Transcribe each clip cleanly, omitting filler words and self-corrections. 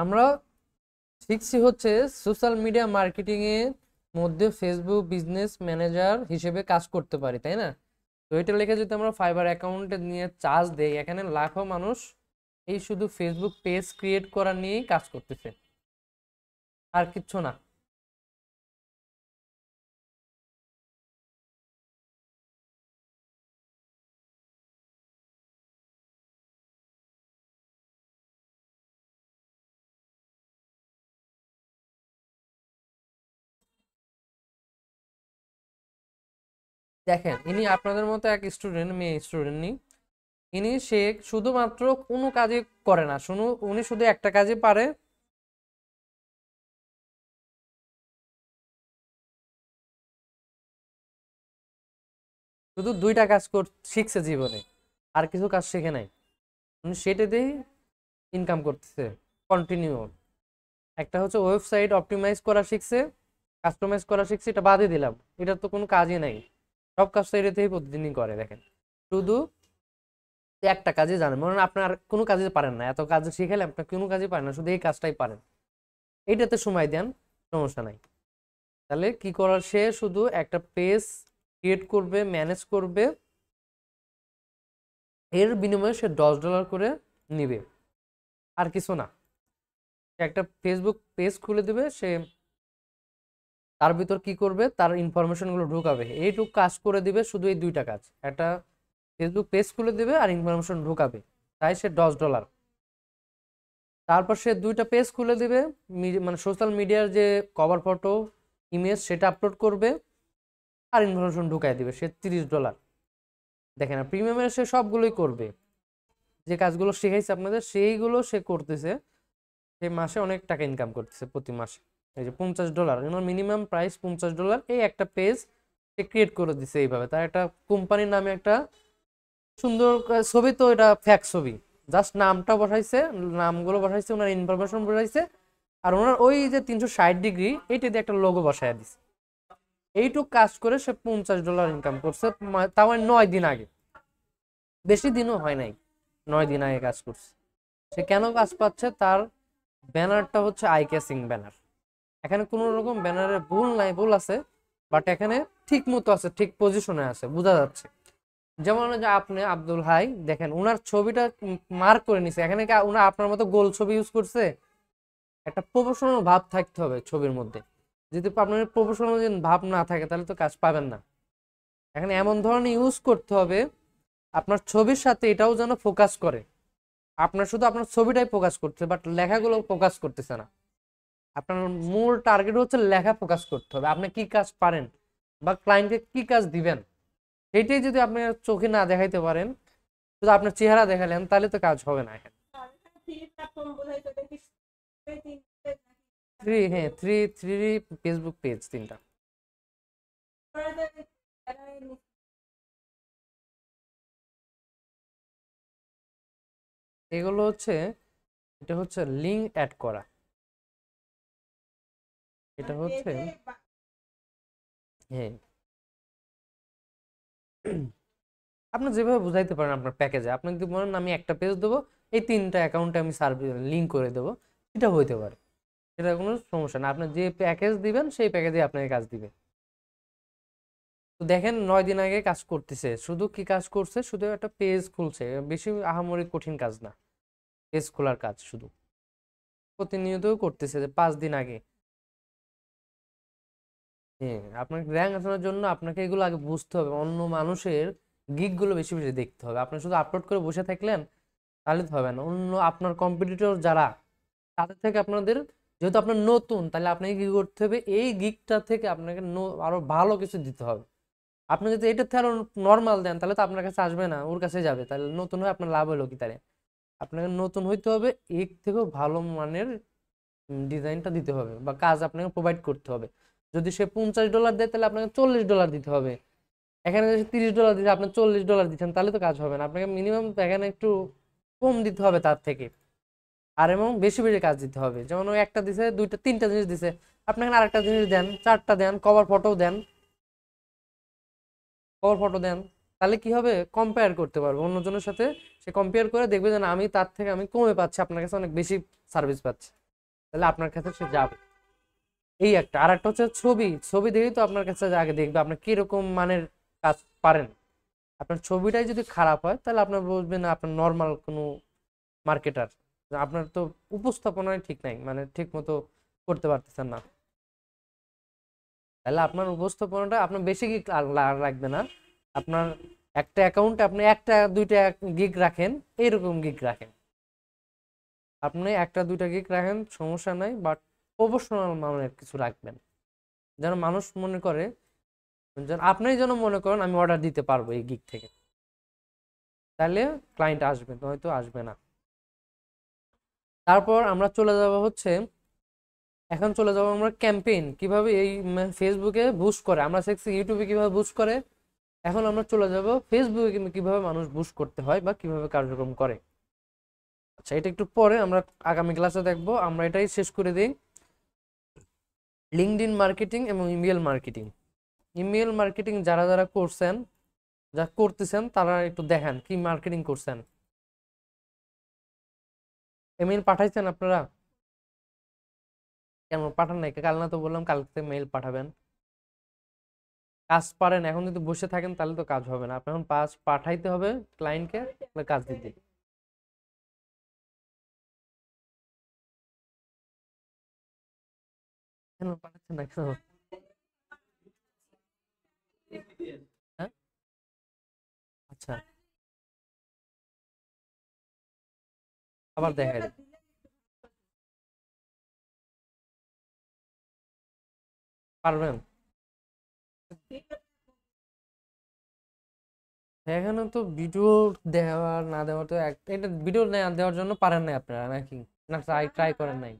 আমরা শিখছি হচ্ছে সোশ্যাল মিডিয়া মার্কেটিং এর মধ্যে ফেসবুক বিজনেস ম্যানেজার হিসেবে কাজ করতে পারি, তাই না? তো এটা লিখে যদি আমরা ফাইবার অ্যাকাউন্টে নিয়ে চার্জ দেই, এখানে লাখো মানুষ এই শুধু ফেসবুক পেজ ক্রিয়েট করা নিয়েই কাজ করতেছে, আর কিচ্ছু না। দেখেন, ইনি আপনাদের মতো এক স্টুডেন্ট, মেয়ে স্টুডেন্ট নি। ইনি সে শুধুমাত্র কোনো কাজে করে না, উনি শুধু একটা কাজে পারে, শুধু দুইটা কাজ শিখছে জীবনে, আর কিছু কাজ শিখে নাই। উনি সেটা দিয়েই ইনকাম করতেছে কন্টিনিউ। একটা হচ্ছে ওয়েবসাইট অপটিমাইজ করা শিখছে, কাস্টমাইজ করা শিখছে, এটা বাদই দিলাম, এটা তো কোনো কাজই নাই। সব কাজ তো এটাতেই প্রতিদিনই করে। দেখেন, শুধু একটা কাজে জানেন, মনে হয় আপনার কোনো কাজে পারেন না, এত কাজ শিখালে আপনার কোনো কাজে পারেন না, শুধু এই কাজটাই পারেন, এইটাতে সময় দেন, সমস্যা নাই। তাহলে কি করার, সে শুধু একটা পেজ ক্রিয়েট করবে, ম্যানেজ করবে, এর বিনিময়ে সে $10 করে নিবে, আর কিছু না। সে একটা ফেসবুক পেজ খুলে দিবে, সে তার ভিতর কি করবে, তার ইনফরমেশন গুলো ঢুকাবে, এইটুক কাজ করে দিবে, শুধু এই দুইটা কাজ, একটা ফেসবুক পেজ খুলে দিবে আর ইনফরমেশন ঢুকাবে, তাই সে $10। তারপর সে দুইটা পেজ খুলে দিবে, মানে সোশ্যাল মিডিয়ার যে কভার ফটো, ইমেজ, সেটা আপলোড করবে আর ইনফরমেশন ঢুকাই দিবে, সে $30। দেখেন, প্রিমিয়ামের সে সবগুলোই করবে, যে কাজগুলো শিখাইছে আপনাদের সেইগুলো সে করতেছে, সে মাসে অনেক টাকা ইনকাম করতেছে প্রতি মাসে। এই যে $50, মিনিমাম প্রাইস $50, এই একটা পেজ সে ক্রিয়েট করে দিছে এইভাবে। তার একটা কোম্পানির নামে একটা সুন্দর ছবি, তো এটা ফ্যাক ছবি, জাস্ট নামটা বসাইছে, নামগুলো বসাইছে, ওনার ইনফরমেশন বসাইছে, আর ওনার ওই যে 360 ডিগ্রি এইটা দিয়ে একটা লোগো বসাই দিছে। এইটুক কাজ করে সে $50 ইনকাম করছে, তাও 9 দিন আগে, বেশি দিনও হয় নাই, 9 দিন আগে কাজ করছে। সে কেন কাজ পাচ্ছে, তার ব্যানারটা হচ্ছে আই ক্যাচিং ব্যানার। এখানে কোনো রকম ব্যানারে ভুল নাই, ভুল আছে, বাট এখানে ঠিক মতো আছে, ঠিক পজিশনে আছে, বোঝা যাচ্ছে। যেমন যে আপনি আব্দুল হাই, দেখেন উনার ছবিটা মার্ক করে নিছে, এখানে কি উনার আপনার মতো গোল ছবি ইউজ করছে? একটা প্রফেশনাল ভাব থাকতে হবে ছবির মধ্যে, যদি আপনার প্রফেশনাল ভাব না থাকে তাহলে তো কাজ পাবেন না। এখানে এমন ধরনের ইউজ করতে হবে আপনার ছবির সাথে এটাও যেন ফোকাস করে। আপনার শুধু আপনার ছবিটাই ফোকাস করছে, বাট লেখাগুলো ফোকাস করতেছে না। আপনার মূল টার্গেট হচ্ছে লেখা ফোকাস করতে হবে, আপনি কি কাজ পারেন বা ক্লায়েন্টকে কি কাজ দিবেন, সেইটাই যদি আপনি চোখে না দেখাইতে পারেন, শুধু আপনার চেহারা দেখালেন, তাহলে তো কাজ হবে না এখানে। হ্যাঁ, থ্রি ফেসবুক পেজ তিনটা। এগুলো হচ্ছে, এটা হচ্ছে লিঙ্ক অ্যাড করা, এটা হচ্ছে, হ্যাঁ, আপনি যেভাবে বুঝাইতে পারেন আপনার প্যাকেজে, আপনি যদি বলেন আমি একটা পেজ দেবো, এই তিনটা অ্যাকাউন্টে আমি সার্ভিস লিঙ্ক করে দেবো, সেটা হইতে পারে, সেটা কোনো সমস্যা না। আপনি যে প্যাকেজ দিবেন সেই প্যাকেজে আপনাকে কাজ দিবে। তো দেখেন, 9 দিন আগে কাজ করতেছে, শুধু কি কাজ করছে, শুধু একটা পেজ খুলছে, বেশি আহামরি কঠিন কাজ না, পেজ খোলার কাজ শুধু প্রতিনিয়ত করতেছে, 5 দিন আগে। হ্যাঁ, আপনার র্যাঙ্ক আসানোর জন্য আপনাকে এগুলো আগে বুঝতে হবে, অন্য মানুষের গিগ গুলো বেশি বেশি দেখতে হবে। আপনি শুধু আপলোড করে বসে থাকলেন তাহলে তো হবে না, অন্য আপনার কম্পিটিটর যারা, তাদের থেকে আপনাদের, যেহেতু আপনার নতুন, তাহলে আপনাকে কি করতে হবে, এই গিগটা থেকে আপনাকে আরো ভালো কিছু দিতে হবে। আপনি যদি এটাতে আরো নর্মাল দেন, তাহলে তো আপনার কাছে আসবে না, ওর কাছে যাবে, তাহলে নতুন হয়ে আপনার লাভ হলো কি? তাহলে আপনাকে নতুন হইতে হবে, এর থেকেও ভালো মানের ডিজাইনটা দিতে হবে বা কাজ আপনাকে প্রোভাইড করতে হবে। যদি সে $50 দেয়, তাহলে আপনাকে $40 দিতে হবে। এখানে যদি $30 দিতে, আপনি $40 দিচ্ছেন, তাহলে তো কাজ হবে না, আপনাকে মিনিমাম এখানে একটু কম দিতে হবে তার থেকে, আর এবং বেশি বেশি কাজ দিতে হবে। যেমন ওই একটা দিছে, দুইটা তিনটা জিনিস দিছে, আপনি এখানে আরেকটা জিনিস দেন, চারটা দেন, কভার ফটো দেন, কভার ফটো দেন, তাহলে কি হবে, কম্পেয়ার করতে পারবে অন্যজনের সাথে। সে কম্পেয়ার করে দেখবে যে না, আমি তার থেকে আমি কমে পাচ্ছি, আপনার কাছে অনেক বেশি সার্ভিস পাচ্ছে, তাহলে আপনার কাছে সে যাবে। এই একটা। আর একটা হচ্ছে ছবি, ছবি দেখেই তো আপনার কাছে আগে দেখবে আপনি কিরকম মানের কাজ পারেন। আপনার ছবিটাই যদি খারাপ হয় তাহলে আপনার বুঝবেন আপনার নর্মাল কোনো মার্কেটার, আপনার তো উপস্থাপনায় ঠিক নাই, মানে ঠিক মতো করতে পারতেছেন না। তাহলে আপনার উপস্থাপনাটা আপনার বেশি গিগ লাগবে না। আপনার একটা অ্যাকাউন্টে আপনি একটা দুইটা গিগ রাখেন, এইরকম গিগ রাখেন। আপনি একটা দুইটা গিগ রাখেন সমস্যা নাই, বাট প্রফেশনাল মানের কিছু রাখবেন, যেন মানুষ মনে করে, যেন আপনি যেন মনে করেন আমি অর্ডার দিতে পারবো এই গিগ থেকে, তাহলে ক্লায়েন্ট আসবে, নয়তো আসবে না। তারপর আমরা চলে যাব হচ্ছে, এখন চলে যাব আমরা ক্যাম্পেইন কিভাবে এই ফেসবুকে বুস্ট করে। আমরা শিখছি ইউটিউবে কিভাবে বুস্ট করে, এখন আমরা চলে যাব ফেসবুকে কিন্তু কিভাবে মানুষ বুস্ট করতে হয় বা কিভাবে কার্যক্রম করে। আচ্ছা, এটা একটু পরে আমরা আগামী ক্লাসে দেখবো। আমরা এটাই শেষ করে দিই। লিঙ্কডইন মার্কেটিং এবং ইমেল মার্কেটিং। ইমেল মার্কেটিং যারা যারা করছেন, যা করতেছেন, তারা একটু দেখেন কি মার্কেটিং করছেন। ইমেল পাঠাইছেন আপনারা? কেন পাঠান নাই? কাল না তো বললাম কালকে মেইল পাঠাবেন। কাজ পারেন, এখন যদি বসে থাকেন তাহলে তো কাজ হবে না। আপনি এখন পাঠাইতে হবে ক্লায়েন্টকে, কাজ দিতে। কেন পাঠাচ্ছেন না কেন? হ্যাঁ, আচ্ছা, আবার দেখাই দিন। পারবেন? এখানে তো ভিডিও দেওয়ার না দেওয়ার তো এটা ভিডিও না দেওয়ার জন্য পারেন নাই আপনারা নাকি? না ট্রাই ট্রাই করেন নাই?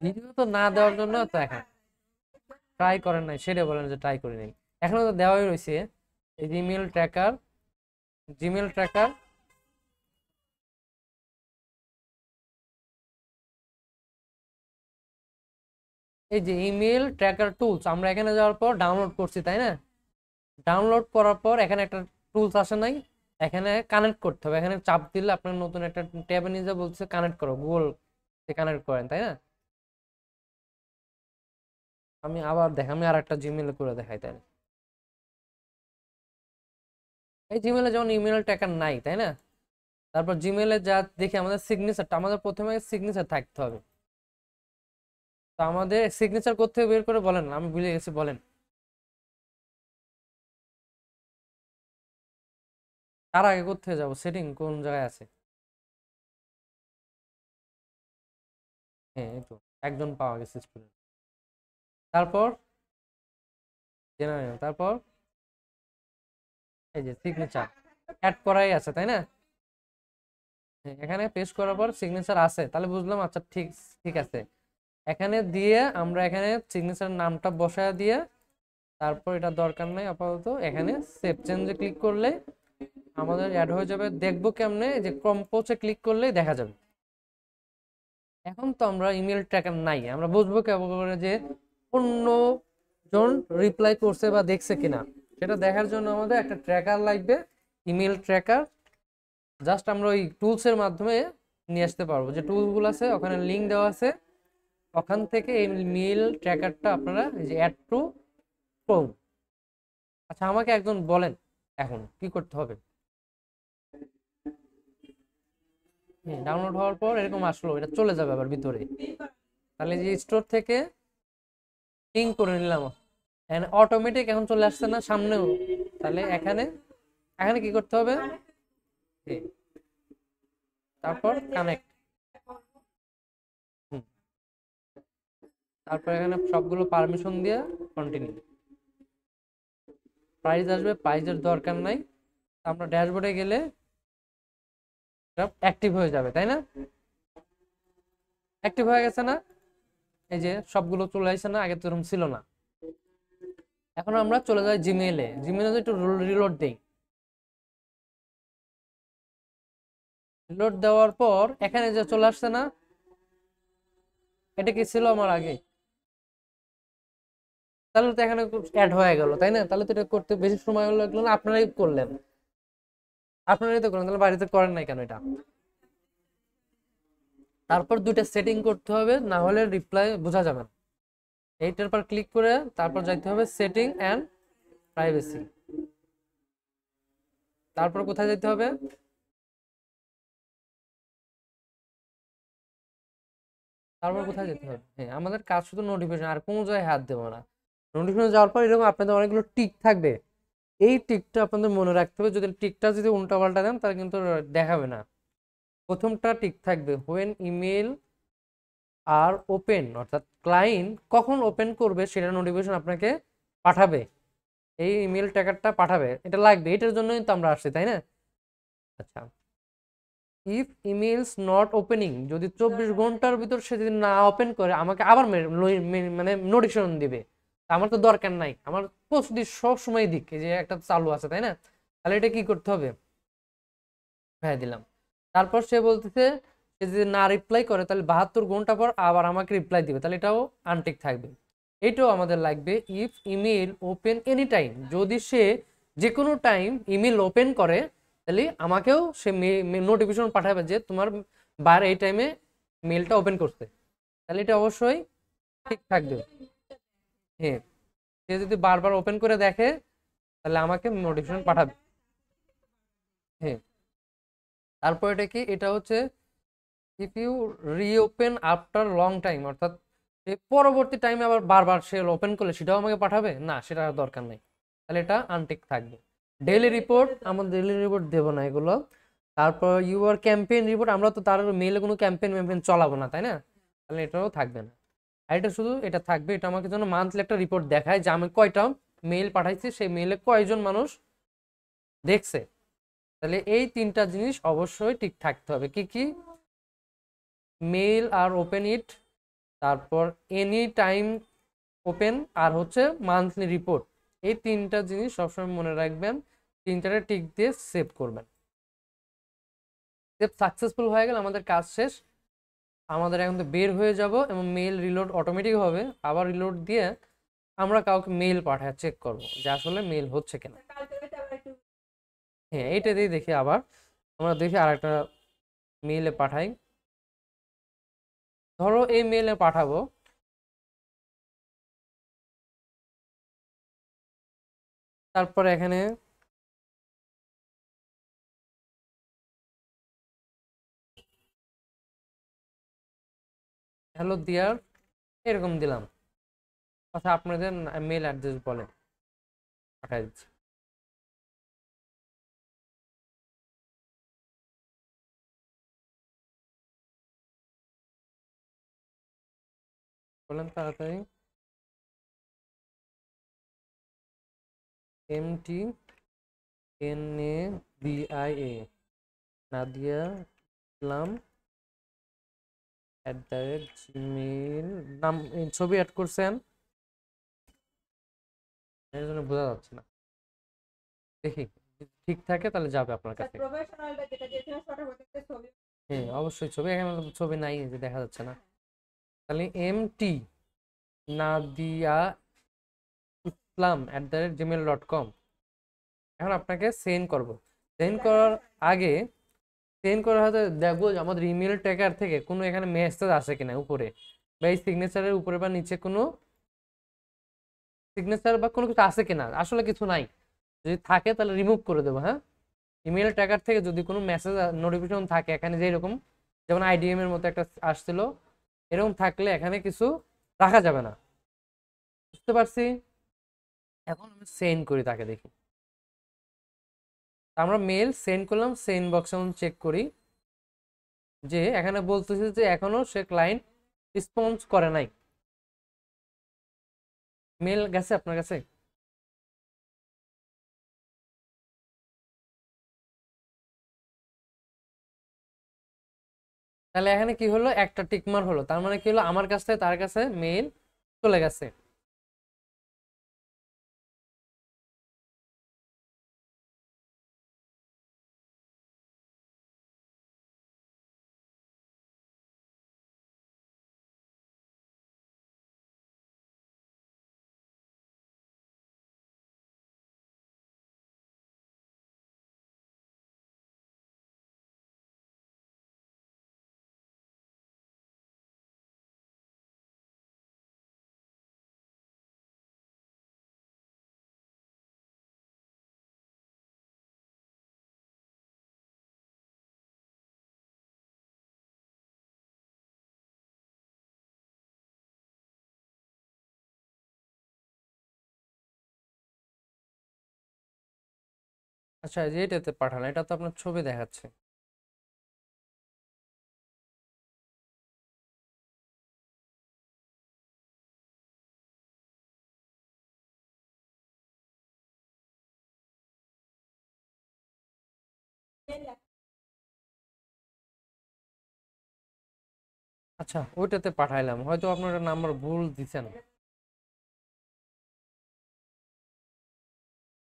ভিডিও তো না দেওয়ার জন্য তো এখন ট্রাই করেন নাই, সেটা বলেন যে ট্রাই করি নাই। এখনো তো দেওয়াই রয়েছে। এই জিমেল ট্র্যাকার, জিমেল ট্র্যাকার, এই যে ইমেল ট্র্যাকার টুলস আমরা এখানে যাওয়ার পর ডাউনলোড করছি, তাই না? ডাউনলোড করার পর এখানে একটা টুলস আসে নাই, এখানে কানেক্ট করতে হবে। এখানে চাপ দিলে আপনার নতুন একটা ট্যাবে নিয়ে যা বলছে কানেক্ট করো, গুগল কানেক্ট করেন, তাই না? আমি আবার আমি আর একটা জিমেল করে দেখাই তাহলে। এই জিমেলে যেমন ইমেল ট্র্যাকার নাই, তাই না? তারপর জিমেলে যা দেখি আমাদের সিগনেচারটা, আমাদের প্রথমে সিগনেচার থাকতে হবে। তো আমাদের সিগনেচার কোত্থেকে বের করে বলেন, আমি ভুলে গেছি, বলেন। তার আগে কোত্থেকে যাবো? সেটিং কোন জায়গায় আছে? হ্যাঁ, এই তো একজন পাওয়া গেছে স্টুডেন্ট। তারপর জেনারেল, তারপর এই যে সিগনেচার অ্যাড করাই আছে, তাই না? হ্যাঁ, এখানে পেস্ট করার পর সিগনেচার আছে, তাহলে বুঝলাম। আচ্ছা, ঠিক ঠিক আছে। এখানে দিয়ে আমরা এখানে সিগনেচার নামটা বসায় দিয়ে, তারপর এটা দরকার নাই আপাতত, এখানে সেভ চেঞ্জে ক্লিক করলে আমাদের অ্যাড হয়ে যাবে। দেখবো কেমনে? যে কম্পোজে ক্লিক করলেই দেখা যাবে। এখন তো আমরা ইমেল ট্র্যাকার নাই, আমরা বুঝবো কেমন করে যে অন্য জন রিপ্লাই করছে বা দেখছে কিনা। সেটা দেখার জন্য আমাদের একটা ট্র্যাকার লাগবে, ইমেল ট্র্যাকার। জাস্ট আমরা ওই টুলস এর মাধ্যমে নিয়ে আসতে পারবো, যে টুলসগুলো আছে ওখানে লিঙ্ক দেওয়া আছে, ওখান থেকে এই মেল ট্র্যাকারটা আপনারা এই যে অ্যাড টু ক্রোম। আচ্ছা, আমাকে একজন বলেন এখন কি করতে হবে। ডাউনলোড হওয়ার পর এরকম আসলো, এটা চলে যাবে আবার ভিতরে। তাহলে যে স্টোর থেকে লিঙ্ক করে নিলাম, এখানে অটোমেটিক এখন চলে আসছে না সামনেও? তাহলে এখানে এখানে কি করতে হবে? এই, তারপর কানেক্ট। তারপর এখানে সবগুলো পারমিশন দিয়ে কন্টিনিউ। প্রাইস আসবে, প্রাইজের দরকার নাই। আমরা ড্যাশবোর্ডে গেলে অ্যাক্টিভ হয়ে যাবে, তাই না? অ্যাক্টিভ হয়ে গেছে না? এই যে সবগুলো চলে আসছে না? আগে তো এরকম ছিল না। এখন আমরা চলে যাই জিমেইলে। জিমেইলে একটু রিলোড দেই। রিলোড দেওয়ার পর এখানে যে চলে আসছে না, এটা কি ছিল আমার আগে? তাহলে তো এখানে অ্যাড হয়ে গেল, তাই না? তাহলে তো এটা করতে বেশি সময় লাগলো না, আপনারাই করলেন। আপনারাই তো করেন, তাহলে বাড়িতে করেন নাই কেন এটা? তারপর দুইটা সেটিং করতে হবে, না হলে রিপ্লাই বোঝা যাবে না। এইটার পর ক্লিক করে তারপর যাইতে হবে সেটিং অ্যান্ড প্রাইভেসি। তারপর কোথায় যেতে হবে? তারপর কোথায় যেতে হবে? হ্যাঁ, আমাদের কাজ শুধু নোটিফিকেশন, আর কোনো জায়গায় হাত দেবো না। নোটিফিকেশন যাওয়ার পর এরকম আপনাদের অনেকগুলো টিক থাকবে, এই টিকটা আপনাদের মনে রাখতে হবে। যদি টিকটা যদি উল্টা পাল্টা দেন তাহলে কিন্তু দেখাবে না। প্রথমটা টিক থাকবে, হোয়েন ইমেল আর ওপেন, অর্থাৎ ক্লায়েন্ট কখন ওপেন করবে সেটা নোটিফিকেশন আপনাকে পাঠাবে, এই ইমেল ট্র্যাকারটা পাঠাবে, এটা লাগবে, এটার জন্যই তো আমরা আসছি, তাই না? আচ্ছা, ইফ ইমেলস নট ওপেনিং, যদি 24 ঘন্টার ভিতর সে যদি না ওপেন করে আমাকে আবার মানে নোটিফিকেশন দিবে। আমার তো দরকার নাই, আমার পোস্ট দিই সব সময় দিক, এই যে একটা চালু আছে, তাই না? তাহলে এটা কি করতে হবে? হ্যাঁ, দিলাম। তারপর সে বলতেছে, সে যদি না রিপ্লাই করে তাহলে 72 ঘন্টা পর আবার আমাকে রিপ্লাই দিবে, তাহলে এটাও আনটিক থাকবে। এটাও আমাদের লাগবে, if email open any time, যদি সে যে কোনো টাইম ইমেল ওপেন করে তাহলে আমাকেও সে নোটিফিকেশন পাঠাবে যে তোমার বার এই টাইমে মেলটা ওপেন করছে, তাহলে এটা অবশ্যই ঠিক থাকবে। হ্যাঁ, সে যদি বারবার ওপেন করে দেখে তাহলে আমাকে নোটিফিকেশন পাঠাবে। হ্যাঁ, তারপর এটা কি, এটা হচ্ছে if you reopen after long time, অর্থাৎ পরবর্তী টাইমে আবার বারবার সে ওপেন করলে সেটাও আমাকে পাঠাবে না, সেটা আর দরকার নেই, তাহলে এটা আনটিক থাকবে। ডেইলি রিপোর্ট, আমার ডেইলি রিপোর্ট দেবো না এগুলো। তারপর ইউর ক্যাম্পেইন রিপোর্ট, আমরা তো তার মেইলে কোনো ক্যাম্পেইন ম্যাম্পেইন চালাবো না, তাই না? তাহলে এটাও থাকবে না। আর এটা শুধু এটা থাকবে, এটা আমাকে যেন মান্থলি একটা রিপোর্ট দেখায় যে আমি কয়টা মেইল পাঠাইছি, সেই মেইলে কয়জন মানুষ দেখছে। তাহলে এই তিনটা জিনিস অবশ্যই ঠিক থাকতে হবে। কি কি? মেইল আর ওপেন ইট, তারপর এনি টাইম ওপেন, আর হচ্ছে মান্থলি রিপোর্ট। এই তিনটা জিনিস সবসময় মনে রাখবেন, তিনটারে টিক দিয়ে সেভ করবেন। সেভ সাকসেসফুল হয়ে গেলে আমাদের কাজ শেষ। আমাদের এখন তো বের হয়ে যাব এবং মেইল রিলোড অটোমেটিক হবে, আবার রিলোড দিয়ে আমরা কাউকে মেইল পাঠায় চেক করব যে আসলে মেইল হচ্ছে কিনা। হ্যাঁ, এইটা দিয়ে দেখি, আবার আমরা দেখি আর একটা মেইলে পাঠাই। ধরো এই মেইলে পাঠাবো, তারপরে এখানে হ্যালো দিয়ার এরকম দিলাম, আচ্ছা আপনাদের মেইল অ্যাড্রেস বলেন, পাঠাই দিচ্ছি। বলেন তাড়াতাড়ি। MTNABIA, নাদিয়া ইসলাম @gmail, নাম ছবি অ্যাড করছেন, এর জন্য বোঝা যাচ্ছে না। দেখি যদি ঠিক থাকে তাহলে যাবে আপনার কাছে। হ্যাঁ, অবশ্যই ছবি, এখানে তো ছবি নাই, এই যে দেখা যাচ্ছে না। তাহলে MT নাদিয়া ইসলাম @gmail.com, এখন আপনাকে সেন্ড করব। সেন্ড করার আগে, সেন্ড করার হাতে দেখবো যে আমাদের ইমেল ট্র্যাকার থেকে কোনো এখানে মেসেজ আসে কিনা উপরে, বা এই সিগনেচারের উপরে বা নিচে কোনো সিগনেচার বা কোনো কিছু আছে কিনা। আসলে কিছু নাই, যদি থাকে তাহলে রিমুভ করে দেবো। হ্যাঁ, ইমেল ট্র্যাকার থেকে যদি কোনো মেসেজ নোটিফিকেশন থাকে এখানে, যে এরকম যেমন আইডিএম এর মতো একটা আসছিল, এরকম থাকলে এখানে কিছু রাখা যাবে না। বুঝতে পারছি। এখন আমি সেন্ড করি, তাকে দেখি। আমরা মেল সেন্ড করলাম, সেন্ড বক্সে চেক করি যে এখানে বলতেছে যে এখনো সে ক্লায়েন্ট রেসপন্স করে নাই। মেল গেছে আপনার কাছে? তাহলে এখানে কি হলো, একটা টিকমার হলো, তার মানে কি হলো, আমার কাছ থেকে তার কাছে মেইল চলে গেছে। আচ্ছা, এই যে এটাতে পাঠান, এটা তো আপনার ছবি দেখাচ্ছে। আচ্ছা, ওইটাতে পাঠাইলাম, হয়তো আপনার নাম্বার ভুল দিছেন।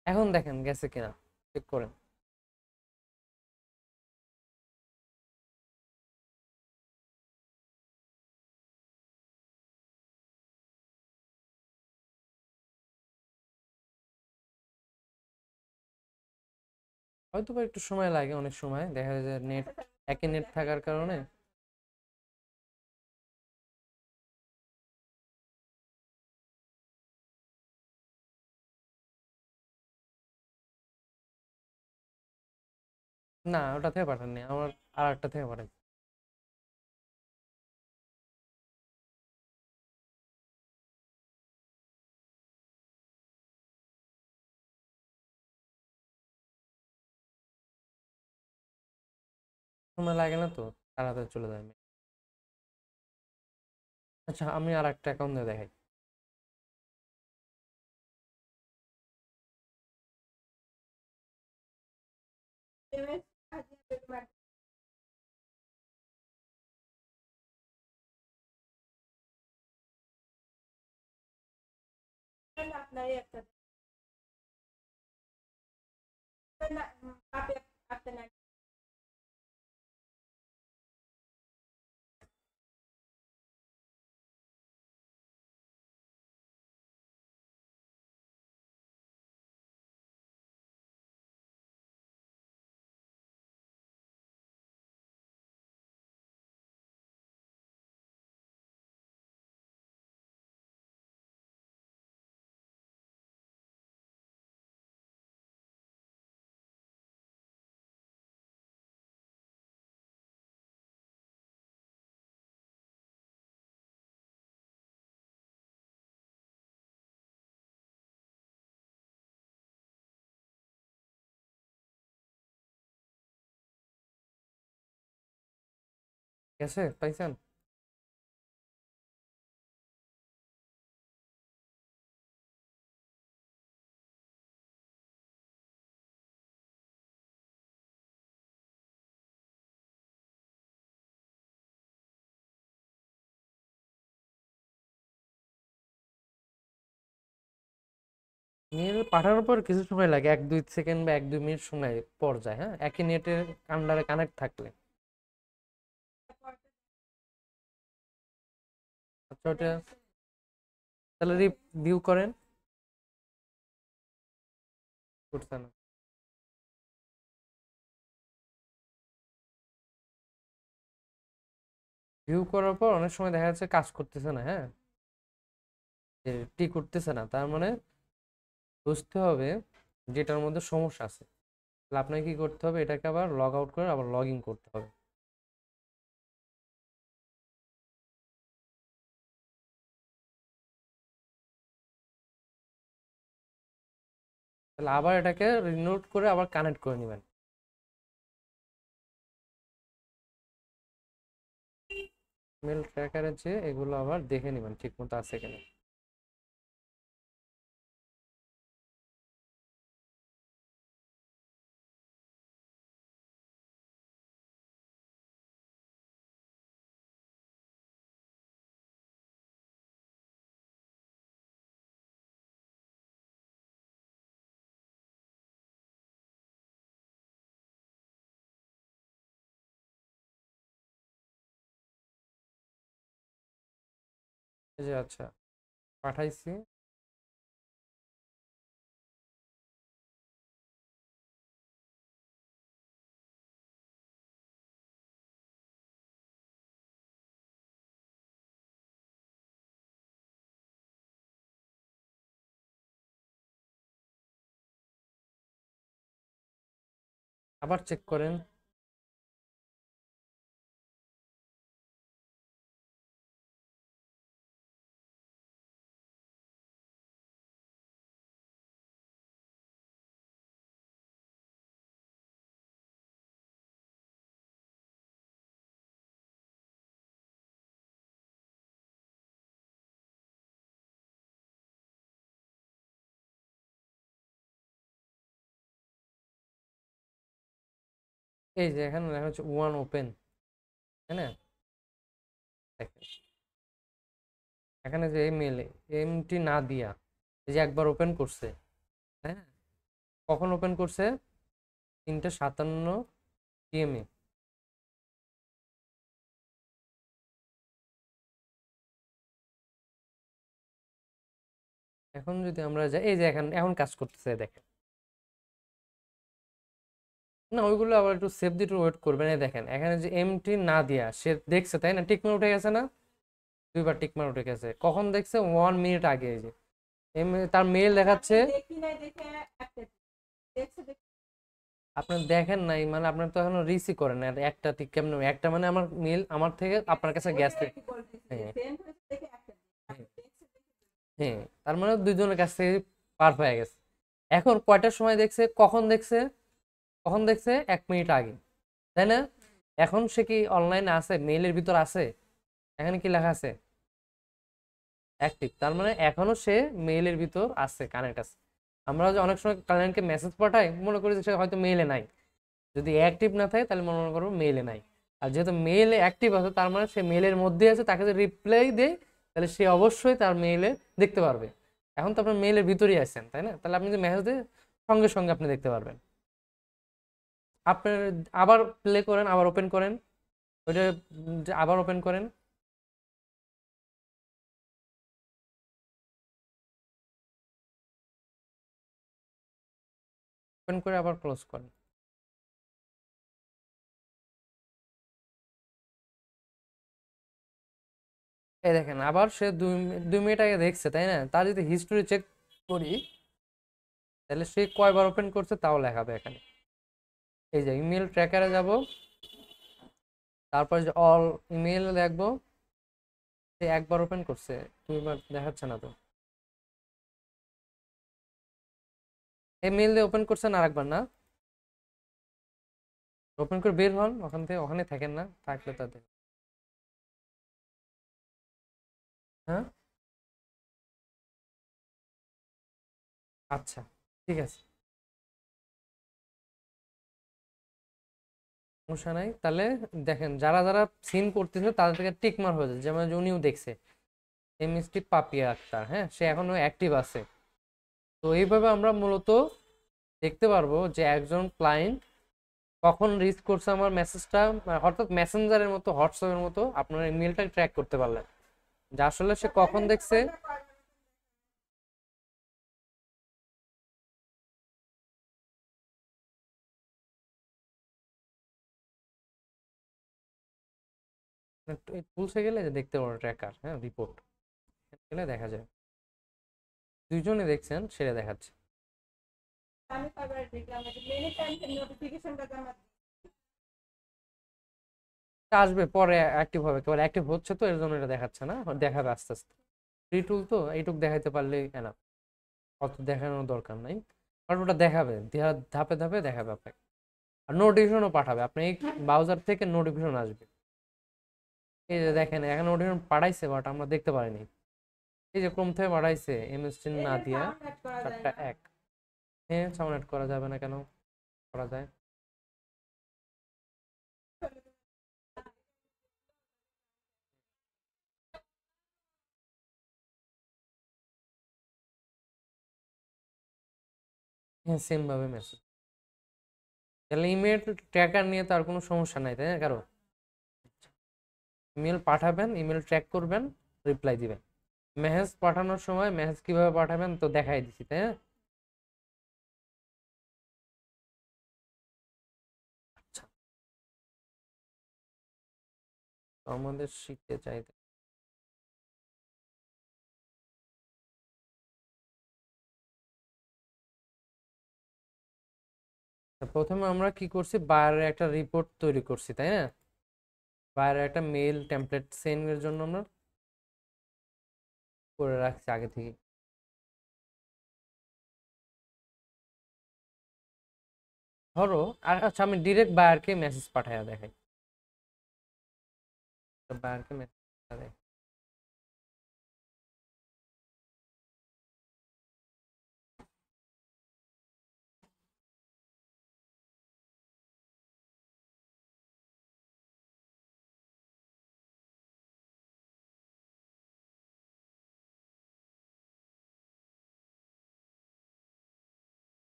এখন দেখেন গেছে কিনা, চেক করেন। হয়তো বা একটু সময় লাগে, অনেক সময় দেখা যায় নেট, একই নেট থাকার কারণে। না, ওটা থেকে পাঠাননি, আমার আর একটা থেকে পাঠাই। সময় লাগে না তো, তাড়াতাড়ি চলে যায়। আচ্ছা, আমি আর একটা অ্যাকাউন্ট দিয়ে দেখাই। গেছে, পাইছেন? মেল পাঠানোর পর কিছু সময় লাগে, 1-2 সেকেন্ড বা 1-2 মিনিট সময় পর যায়। হ্যাঁ, একই নেটের আন্ডারে কানেক্ট থাকলে। আচ্ছা, ওটা তাহলে রিভিউ করেন। করছে না। ভিউ করার পর অনেক সময় দেখা যাচ্ছে কাজ করতেছে না। হ্যাঁ, যে টি করতেছে না, তার মানে বুঝতে হবে যেটার মধ্যে সমস্যা আছে। তাহলে আপনাকে কি করতে হবে, এটাকে আবার লগ আউট করে আবার লগ ইন করতে হবে। তাহলে আবার এটাকে রিনোট করে আবার কানেক্ট করে নেবেন। মেল ট্র্যাকারে যে এগুলো আবার দেখে নেবেন ঠিক মতো আছে কিনা। এই যে আচ্ছা, পাঠাইছি। আবার চেক করেন। এই যে এখানে লেখা হচ্ছে ওয়ান ওপেন, তাই না? দেখেন এখানে যে মেল এমটি না দিয়া এই যে একবার ওপেন করছে, হ্যাঁ কখন ওপেন করছে? 3:57 PM-এ। এখন যদি আমরা যাই, এই যে এখন এখন কাজ করতেছে দেখেন। না ওইগুলো আবার একটু সেভ দিয়ে ওয়েট করবেন। এই দেখেন এখানে যে এমটি না দিয়া সে দেখছে, তাই না? টিকমার উঠে গেছে না? দুইবার টিকমার উঠে গেছে। কখন দেখছে? 1 মিনিট আগে। এই যে তার মেল দেখাচ্ছে। আপনার দেখেন নাই মানে আপনার তো এখনো রিসিভ করেন না। আর একটা ঠিক কেমন একটা মানে আমার মেল আমার থেকে আপনার কাছে গেছে। হ্যাঁ হ্যাঁ হ্যাঁ, তার মানে দুইজনের কাছ থেকে পার হয়ে গেছে। এখন কয়টার সময় দেখছে? কখন দেখছে? কখন দেখছে? 1 মিনিট আগে, তাই না? এখন সে কি অনলাইনে আছে? মেইলের ভিতর আছে? এখানে কি লেখা আছে? অ্যাক্টিভ। তার মানে এখনো সে মেইলের ভিতর আছে, কানেক্ট আছে। আমরা যে অনেক সময় ক্লায়েন্টকে মেসেজ পাঠাই, মনে করি যে সে হয়তো মেইলে নাই। যদি অ্যাক্টিভ না থাকে তাহলে মনে করবো মেইলে নাই। আর যেহেতু মেইলে অ্যাক্টিভ আছে তার মানে সে মেইলের মধ্যে আছে, তাকে যদি রিপ্লাই দেয় তাহলে সে অবশ্যই তার মেইলে দেখতে পারবে। এখন তো আপনার মেইলের ভিতরেই আছেন, তাই না? তাহলে আপনি যে মেসেজ দেন সঙ্গে সঙ্গে আপনি দেখতে পারবেন। আপনার আবার প্লে করেন, আবার ওপেন করেন ওইটা, আবার ওপেন করেন। ওপেন করে আবার ক্লোজ করেন। এই দেখেন আবার সে 2 মিনিট আগে দেখছে, তাই না? তার যদি হিস্টোরি চেক করি তাহলে সে কয়বার ওপেন করছে তাও লেখাবে এখানে। এই যে ইমেল ট্র্যাকারে যাব, তারপর যে অল ইমেল দেখবো, সে একবার ওপেন করছে, 2বার দেখাচ্ছে না তো। এই মেল দিয়ে ওপেন করছেন আর একবার না? ওপেন করে বের হন ওখান থেকে, ওখানে থাকেন না, থাকলে তাদের। হ্যাঁ আচ্ছা ঠিক আছে, সমস্যা নাই। তাহলে দেখেন যারা যারা সিন করতেছে তাদের থেকে টিক মার হয়ে যায়, যেমন যে উনিও দেখছে এমএসটি পাপিয়া আক্তার, হ্যাঁ সে এখনো অ্যাক্টিভ আছে। তো এইভাবে আমরা মূলত দেখতে পারবো যে একজন ক্লায়েন্ট কখন রিচ করছে আমার মেসেজটা, অর্থাৎ মেসেঞ্জারের মতো হোয়াটসঅ্যাপের মতো আপনার ইমেলটা ট্র্যাক করতে পারলেন যে আসলে সে কখন দেখছে। টুলসে গেলে যে দেখতে পারো ট্র্যাকার, হ্যাঁ রিপোর্ট গেলে দেখা যায় দুইজনে দেখছেন সেটা দেখাচ্ছে। এটা আসবে পরে অ্যাক্টিভ হবে, কেবল অ্যাক্টিভ হচ্ছে তো এর জন্য এটা দেখাচ্ছে না, দেখাবে আস্তে আস্তে। ফ্রি টুল তো এইটুক দেখাইতে পারলেই এনাফ, অত দেখানোর দরকার নাই। কারণ ওটা দেখাবে, ধাপে ধাপে দেখাবে আপনাকে। আর নোটিফিকেশনও পাঠাবে, আপনি এই ব্রাউজার থেকে নোটিফিকেশন আসবে। এই যে দেখেন এখানে নোটিফিকেশন পাঠাইছে বাট আমরা দেখতে পারিনি। এই যে ক্রোম থেকে পাঠাইছে এমএসটি না দিয়া 4টা 1। হ্যাঁ সাউন্ড অ্যাড করা যাবে না কেন? করা যায়। হ্যাঁ সেম ভাবে মেসেজ। তাহলে ইমেল ট্র্যাকার নিয়ে তো আর কোনো সমস্যা নাই, তাই না কারো? ইমেল পাঠাবেন, ইমেল ট্র্যাক করবেন, রিপ্লাই দিবেন। মেসেজ পাঠানোর সময় মেসেজ কিভাবে পাঠাবেন তো দেখাই দিছি, তাই না? আচ্ছা, তো আমাদের শিখতে চাইতে প্রথমে আমরা কি করছি, বাইরে একটা রিপোর্ট তৈরি করছি, তাই না? বাইরে একটা মেইল টেমপ্লেট সেন্ডের জন্য আমরা করে রাখছি আগে থেকে। ধরো আচ্ছা আমি ডিরেক্ট বায়ারকে মেসেজ পাঠাইয়া দেখাই। বায়ারকে মেসেজ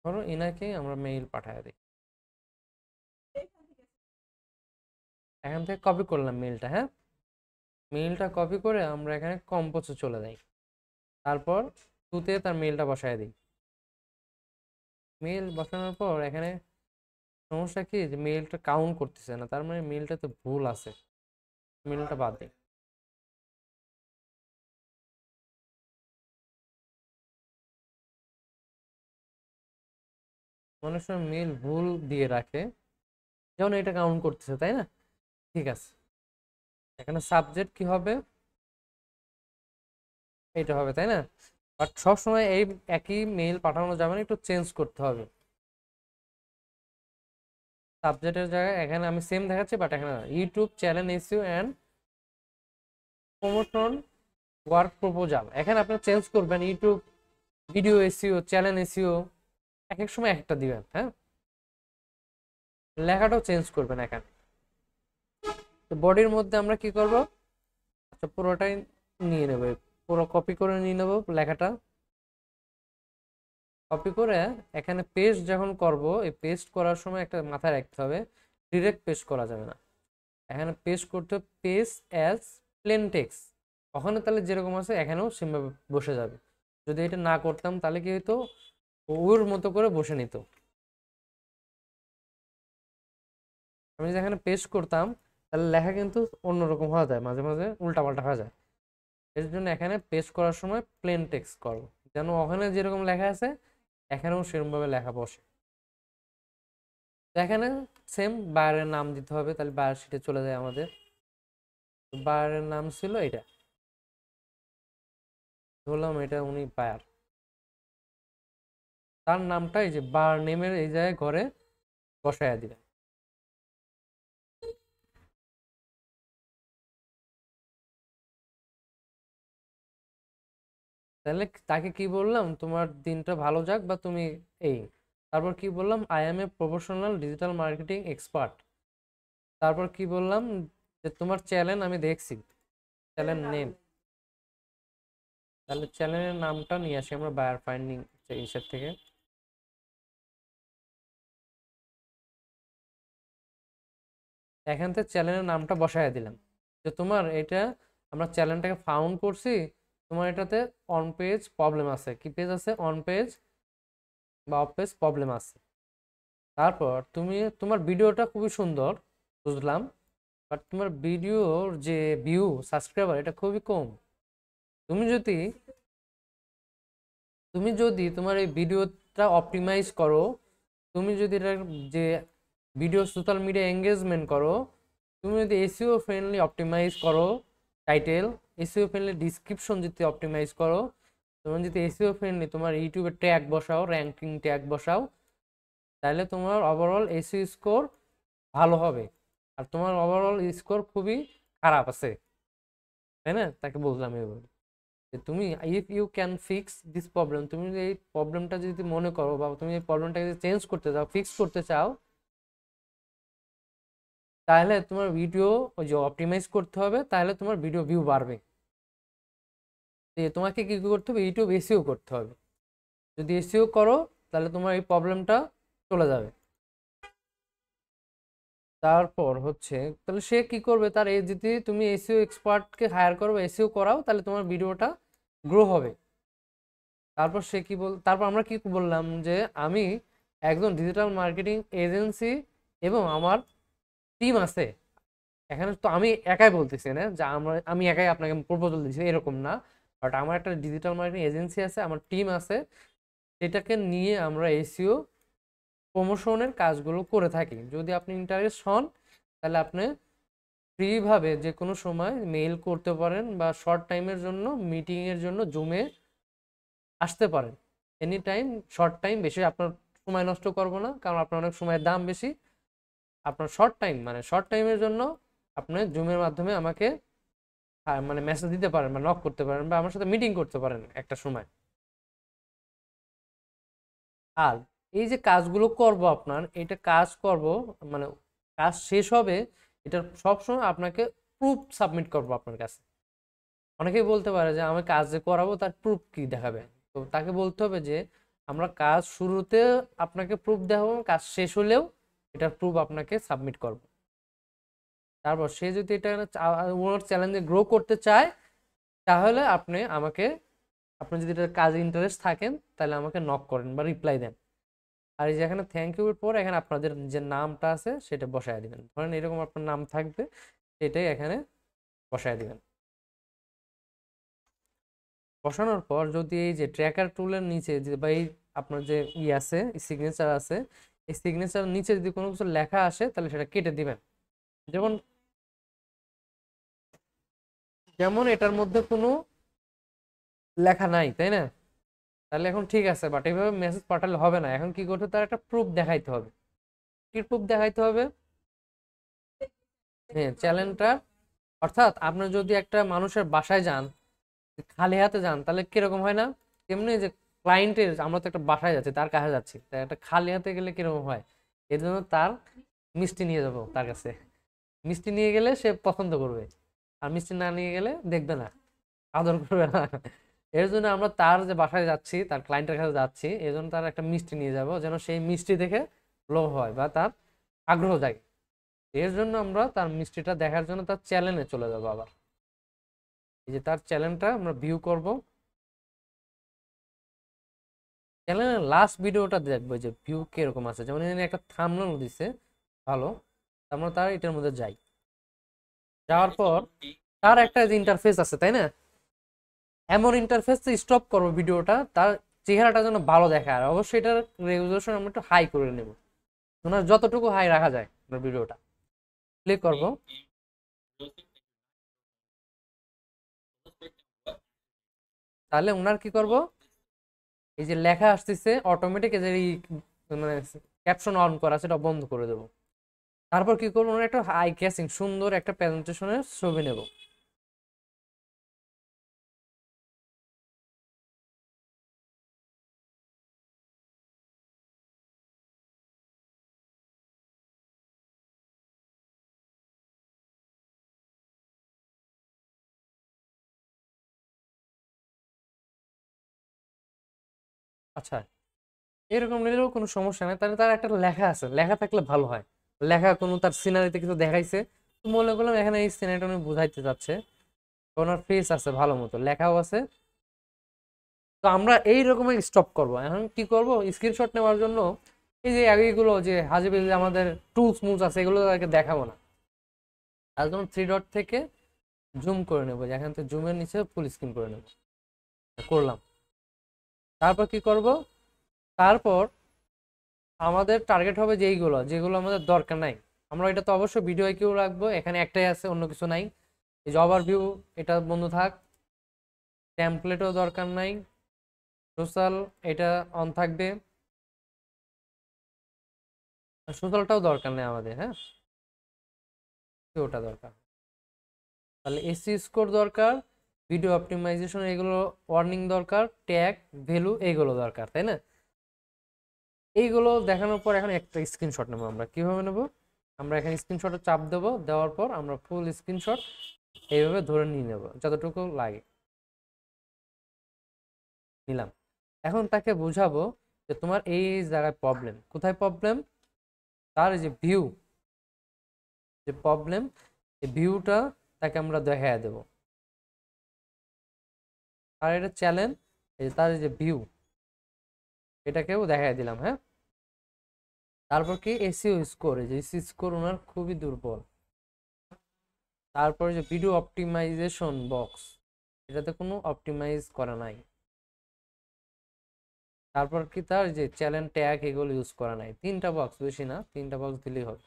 ধরো এনাকে আমরা মেইল পাঠায় দিই, এখান থেকে কপি করলাম মেইলটা। হ্যাঁ, মেইলটা কপি করে আমরা এখানে কম্পোজে চলে যাই, তারপর টুতে তার মেইলটা বসায় দিই। মেইল বসানোর পর এখানে সমস্যা কি যে মেইলটা কাউন্ট করতেছে না, তার মানে মেইলটাতে ভুল আছে, মেইলটা বাদ দিই। অনেক সময় মেইল ভুল দিয়ে রাখে, যেমন এটা কাউন্ট করতেছে, তাই না? ঠিক আছে, এখানে সাবজেক্ট কি হবে, এটা হবে, তাই না? বাট সবসময় এই একই মেইল পাঠানো যাবে না, একটু চেঞ্জ করতে হবে। সাবজেক্টের জায়গায় এখানে আমি সেম দেখাচ্ছি, বাট এখানে YouTube channel SEO and promotion work proposal, এখানে আপনি চেঞ্জ করবেন YouTube video SEO, channel SEO, এক এক সময় একটা দিবেন। হ্যাঁ, লেখাটাও চেঞ্জ করবেন এখানে। তো বডির মধ্যে আমরা কি করব, আচ্ছা পুরোটাই নিয়ে নেব, পুরো কপি করে নিয়ে নেব লেখাটা। কপি করে এখানে পেস্ট যখন করব, এই পেস্ট করার সময় একটা মাথায় রাখতে হবে, ডিরেক্ট পেস্ট করা যাবে না, এখানে পেস্ট করতে হবে পেস্ট অ্যাজ প্লেন টেক্সট। ওখানে তাহলে যেরকম আছে এখানেও সেমভাবে বসে যাবে। যদি এটা না করতাম তাহলে কি হতো, ওর মতো করে বসে নিত। আমি যদি এখানে পেস্ট করতাম তাহলে লেখা কিন্তু অন্যরকম হয়ে যায়, মাঝে মাঝে উল্টাপাল্টা হয়ে যায়। এর জন্য এখানে পেস্ট করার সময় প্লেন টেক্সট করো, যেন ওখানে যেরকম লেখা আছে এখানেও সেরকমভাবে লেখা বসে। এখানে সেম বায়ারের নাম দিতে হবে, তাহলে বায়ার শিটে চলে যায় আমাদের। বায়ারের নাম ছিল এটা, ধরলাম এটা উনি বায়ার, তার নামটা এই যে বার নেমের এই জায়গায় ঘরে বসায়া দিবেন। তাহলে তাকে কি বললাম, তোমার দিনটা ভালো যাক, বা তুমি এই, তারপর কি বললাম, I M a professional digital marketing expert. তারপর কি বললাম, যে তোমার চ্যানেল আমি দেখছি, চ্যানেল নেম, তাহলে চ্যানেলের নামটা নিয়ে আসি আমরা বায়ার ফাইন্ডিং ইসের থেকে। এখান থেকে চ্যানেলের নামটা বসায় দিলাম, যে তোমার এটা, আমরা চ্যানেলটাকে ফাউন্ড করছি, তোমার এটাতে অন পেজ প্রবলেম আছে, কি পেজ আছে, অন পেজ বা অফ পেজ প্রবলেম আছে। তারপর তুমি তোমার ভিডিওটা খুবই সুন্দর, বুঝলাম, বাট তোমার ভিডিওর যে ভিউ সাবস্ক্রাইবার এটা খুবই কম। তুমি যদি তোমার এই ভিডিওটা অপটিমাইজ করো, তুমি যদি এটা যে ভিডিও সোশ্যাল মিডিয়া এঙ্গেজমেন্ট করো, তুমি যদি এসইও ফ্রেন্ডলি অপটিমাইজ করো, টাইটেল এসইও ফ্রেন্ডলি ডিসক্রিপশন যদি অপটিমাইজ করো, তুমি যদি এসইও ফ্রেন্ডলি তোমার ইউটিউবে ট্যাগ বসাও, র্যাঙ্কিং ট্যাগ বসাও, তাহলে তোমার ওভারঅল এসইও স্কোর ভালো হবে। আর তোমার ওভারঅল স্কোর খুবই খারাপ আছে, তাই না? তাকে বললাম এবার যে তুমি if you can fix this problem, তুমি যদি এই প্রবলেমটা যদি মনে করো বা তুমি এই প্রবলেমটাকে যদি চেঞ্জ করতে চাও, ফিক্স করতে চাও, তাহলে তোমার ভিডিও ওই যে অপটিমাইজ করতে হবে, তাহলে তোমার ভিডিও ভিউ বাড়বে। তোমাকে কি করতে হবে, ইউটিউব এসইও করতে হবে। যদি এসইও করো তাহলে তোমার এই প্রবলেমটা চলে যাবে। তারপর হচ্ছে তাহলে সে কি করবে, তার এই যদি তুমি এসইও এক্সপার্টকে হায়ার করো, এসইও করাও, তাহলে তোমার ভিডিওটা গ্রো হবে। তারপর সে কি তারপর আমরা কি বললাম, যে আমি একজন ডিজিটাল মার্কেটিং এজেন্সি এবং আমার টিম আছে। এখানে তো আমি একাই বলতেছি না যে আমি একাই আপনাকে প্রপোজাল দিচ্ছি, এরকম না, বাট আমার একটা ডিজিটাল মার্কেটিং এজেন্সি আছে, আমার টিম আছে, সেটাকে নিয়ে আমরা এসইও প্রমোশনের কাজগুলো করে থাকি। যদি আপনি ইন্টারেস্ট হন তাহলে আপনি ফ্রিভাবে যে কোনো সময় মেইল করতে পারেন, বা শর্ট টাইমের জন্য মিটিংয়ের জন্য জুমে আসতে পারেন। এনি টাইম, শর্ট টাইম, বেশি আপনার সময় নষ্ট করব না, কারণ আপনার অনেক সময়ের দাম বেশি। আপনার শর্ট টাইম মানে শর্ট টাইমের জন্য আপনি জুমের মাধ্যমে আমাকে মানে মেসেজ দিতে পারেন বা নক করতে পারেন বা আমার সাথে মিটিং করতে পারেন একটা সময়। আর এই যে কাজগুলো করব আপনার, এটা কাজ করব মানে কাজ শেষ হবে, এটা সবসময় আপনাকে প্রুফ সাবমিট করব আপনার কাছে। অনেকেই বলতে পারে যে আমি কাজ যে করাবো তার প্রুফ কি দেখাবে, তো তাকে বলতে হবে যে আমরা কাজ শুরুতে আপনাকে প্রুফ দেখাবো, কাজ শেষ হলেও এটার প্রুফ আপনাকে সাবমিট করব। তারপর সে যদি এটা ওনার চ্যালেঞ্জে গ্রো করতে চায়, তাহলে আপনি যদি এটার কাজে ইন্টারেস্ট থাকেন তাহলে আমাকে নক করেন বা রিপ্লাই দেন। আর এই যে এখানে থ্যাংক ইউ এর পর এখানে আপনাদের যে নামটা আছে সেটা বসায় দিবেন। ধরেন এরকম আপনার নাম থাকবে, সেটাই এখানে বসায় দিবেন। বসানোর পর যদি এই যে ট্র্যাকার টুলের নিচে যে বা এই আপনার যে আছে সিগনেচার আছে, এই সিগনেচার নিচে যদি কোনো কিছু লেখা আসে তাহলে সেটা কেটে দিবেন। যেমন যেমন এটার মধ্যে কোনো লেখা নাই, তাই না? তাহলে এখন ঠিক আছে, বাট এইভাবে মেসেজ পাঠালে হবে না। এখন কি করতে, তার একটা প্রুফ দেখাইতে হবে। কি প্রুফ দেখাইতে হবে? হ্যাঁ, চ্যালেঞ্জটা। অর্থাৎ আপনি যদি একটা মানুষের বাসায় যান, খালি হাতে যান, তাহলে কিরকম হয় না? তেমনি যে ক্লায়েন্টের, আমরা তো একটা বাসায় যাচ্ছি, তার কাছে যাচ্ছি, তাই একটা খালি হাতে গেলে কিরকম হয়? এই জন্য তার মিষ্টি নিয়ে যাব তার কাছে। মিষ্টি নিয়ে গেলে সে পছন্দ করবে, আর মিষ্টি না নিয়ে গেলে দেখবে না, আদর করবে না। এর জন্য আমরা তার যে বাসায় যাচ্ছি, তার ক্লায়েন্টের কাছে যাচ্ছি, এই জন্য তার একটা মিষ্টি নিয়ে যাব, যেন সেই মিষ্টি দেখে লোভ হয় বা তার আগ্রহ জাগে। এর জন্য আমরা তার মিষ্টিটা দেখার জন্য তার চ্যানেলে চলে যাবো আবার। এই যে তার চ্যানেলটা আমরা ভিউ করব, চ্যানেলের লাস্ট ভিডিওটা দেখবো যে ভিউ কিরকম আছে। যেমন এখানে একটা থাম্বনেল দিছে ভালো, আমরা তার এটার মধ্যে যাই। যাওয়ার পর তার একটা ইন্টারফেস আছে, তাই না? এমন ইন্টারফেস স্টপ করবো ভিডিওটা, তার চেহারাটা যেন ভালো দেখায়। আর অবশ্যই এটার রেজুলেশন আমরা একটু হাই করে নেব, ওনার যতটুকু হাই রাখা যায় ভিডিওটা। প্লে করব, তাহলে ওনার কি করব, এই যে লেখা আসতেছে অটোমেটিক, যে মানে ক্যাপশন অন করা সেটা বন্ধ করে দেবো। তারপর কি করবো, ওনার একটা হাই ক্যাসিং সুন্দর একটা প্রেজেন্টেশনের ছবি নেব। আচ্ছা, এরকম নিলেও কোনো সমস্যা নেই, তাহলে তার একটা লেখা আছে, লেখা থাকলে ভালো হয়। লেখা কোনো তার সিনারিতে কিছু দেখাইছে, তো মনে করলাম এখানে এই সিনারিটা উনি বুঝাইতে চাচ্ছে, ওনার ফেস আছে ভালো মতো, লেখাও আছে। তো আমরা এই রকমের স্টপ করব। এখন কি করব, স্ক্রিনশট নেওয়ার জন্য এই যে এইগুলো যে হাজিবেল যে আমাদের টুলস মুলস আছে, এগুলো তাকে দেখাবো না। তার জন্য থ্রি ডট থেকে জুম করে নেবো, যে এখান থেকে জুমের নিচে ফুল স্ক্রিন করে নেব, করলাম। তারপর কি করব, তারপর আমাদের টার্গেট হবে যে এইগুলো যেগুলো আমাদের দরকার নাই, আমরা এটা তো অবশ্যই ভিডিও কেউ রাখবো, এখানে একটাই আছে, অন্য কিছু নাই। এই যে ওভারভিউ, এটা বন্ধ থাক। টেমপ্লেটও দরকার নাই। সোশ্যাল, এটা অন থাকবে। সোশ্যালটাও দরকার নেই আমাদের, হ্যাঁ, ওটা দরকার। তাহলে এসি স্কোর দরকার, ভিডিও অপটিমাইজেশন এগুলো, ওয়ার্নিং দরকার, ট্যাগ, ভ্যালু এগুলো দরকার, তাই না? এইগুলো দেখানোর পর এখন একটা স্ক্রিনশট নেবো। আমরা কিভাবে নেব, আমরা এখানে স্ক্রিনশটে চাপ দেবো, দেওয়ার পর আমরা ফুল স্ক্রিনশট এইভাবে ধরে নিয়ে নেব যতটুকু লাগে, নিলাম। এখন তাকে বুঝাবো যে তোমার এই জায়গায় প্রবলেম, কোথায় প্রবলেম, তার যে ভিউ, যে প্রবলেম, এই ভিউটা তাকে আমরা দেখায় দেব। আর এটা চ্যালেঞ্জ, এই যে তার যে ভিউ, এটাকেও দেখায় দিলাম, হ্যাঁ। তারপর কি এসইও স্কোর, এই যে এসইও স্কোর ওনার খুবই দুর্বল। তারপরে যে ভিডিও অপটিমাইজেশন বক্স, এটাতে কোনো অপটিমাইজ করা নাই। তারপর কি তার যে চ্যানেল ট্যাগ এগুলো ইউজ করা নাই। তিনটা বক্স, বেশি না, তিনটা বক্স দিলেই হবে।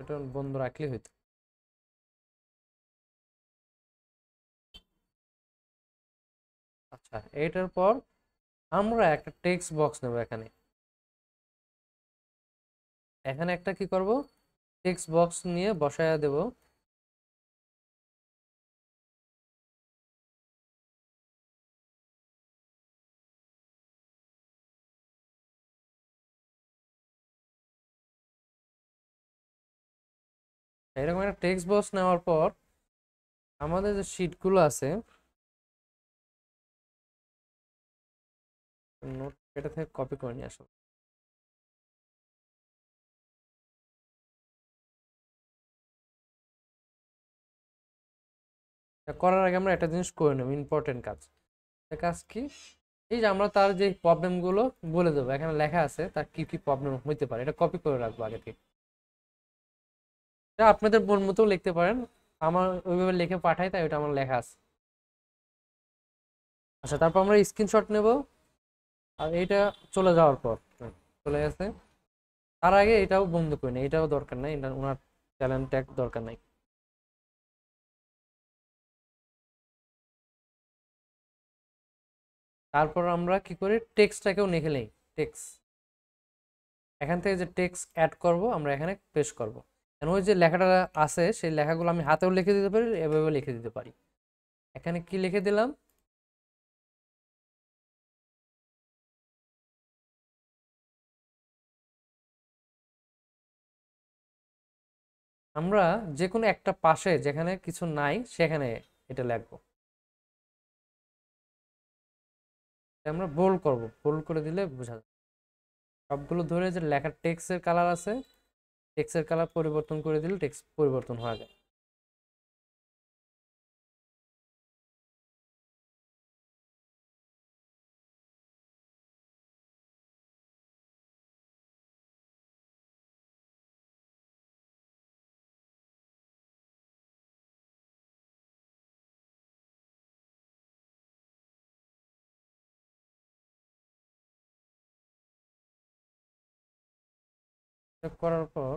এটা বন্ধ রাখলেই হইতো। আচ্ছা, এটার পর আমরা একটা টেক্সট বক্স নেব এখানে। এখানে একটা কি করব, টেক্সট বক্স নিয়ে বসায়া দেব। এরকম একটা টেক্সট বক্স নেওয়ার পর আমাদের যে শিটগুলো আছে নোট এটা থেকে কপি করে নিয়ে আসো। এটা করার আগে আমরা একটা জিনিস করে নেব, ইম্পর্টেন্ট কাজ। কাজ কি? এই যে আমরা তার যে প্রবলেমগুলো বলে দেবো, এখানে লেখা আছে তার কি কি প্রবলেম হইতে পারে, এটা কপি করে রাখবো আগে থেকে। এটা আপনাদের মন মতো লিখতে পারেন, আমার ওইভাবে লিখে পাঠাই তাই ওটা আমার লেখা আছে। আচ্ছা, তারপর আমরা স্ক্রিনশট নেব। আর এইটা চলে যাওয়ার পর চলে গেছে, তার আগে এটাও বন্ধ করে নেই, এটাও দরকার নাই, এটা ওনার চ্যানেল ট্যাগ দরকার নাই। তারপর আমরা কি করি, টেক্সটটাকেও লিখে নেই। টেক্সট এখান থেকে যে টেক্সট অ্যাড করব আমরা এখানে পেস্ট করব। কারণ ওই যে লেখাটা আছে সেই লেখাগুলো আমি হাতেও লিখে দিতে পারি, এভাবে লিখে দিতে পারি। এখানে কি লিখে দিলাম, আমরা যে কোনো একটা পাশে যেখানে কিছু নাই সেখানে এটা লিখবো। আমরা বোল্ড করব, বোল্ড করে দিলে বোঝা যায়। সবগুলো ধরে যে লেখার টেক্সটের কালার আছে, টেক্সটের কালার পরিবর্তন করে দিলে টেক্সট পরিবর্তন হয়ে যায়। এটা করার পর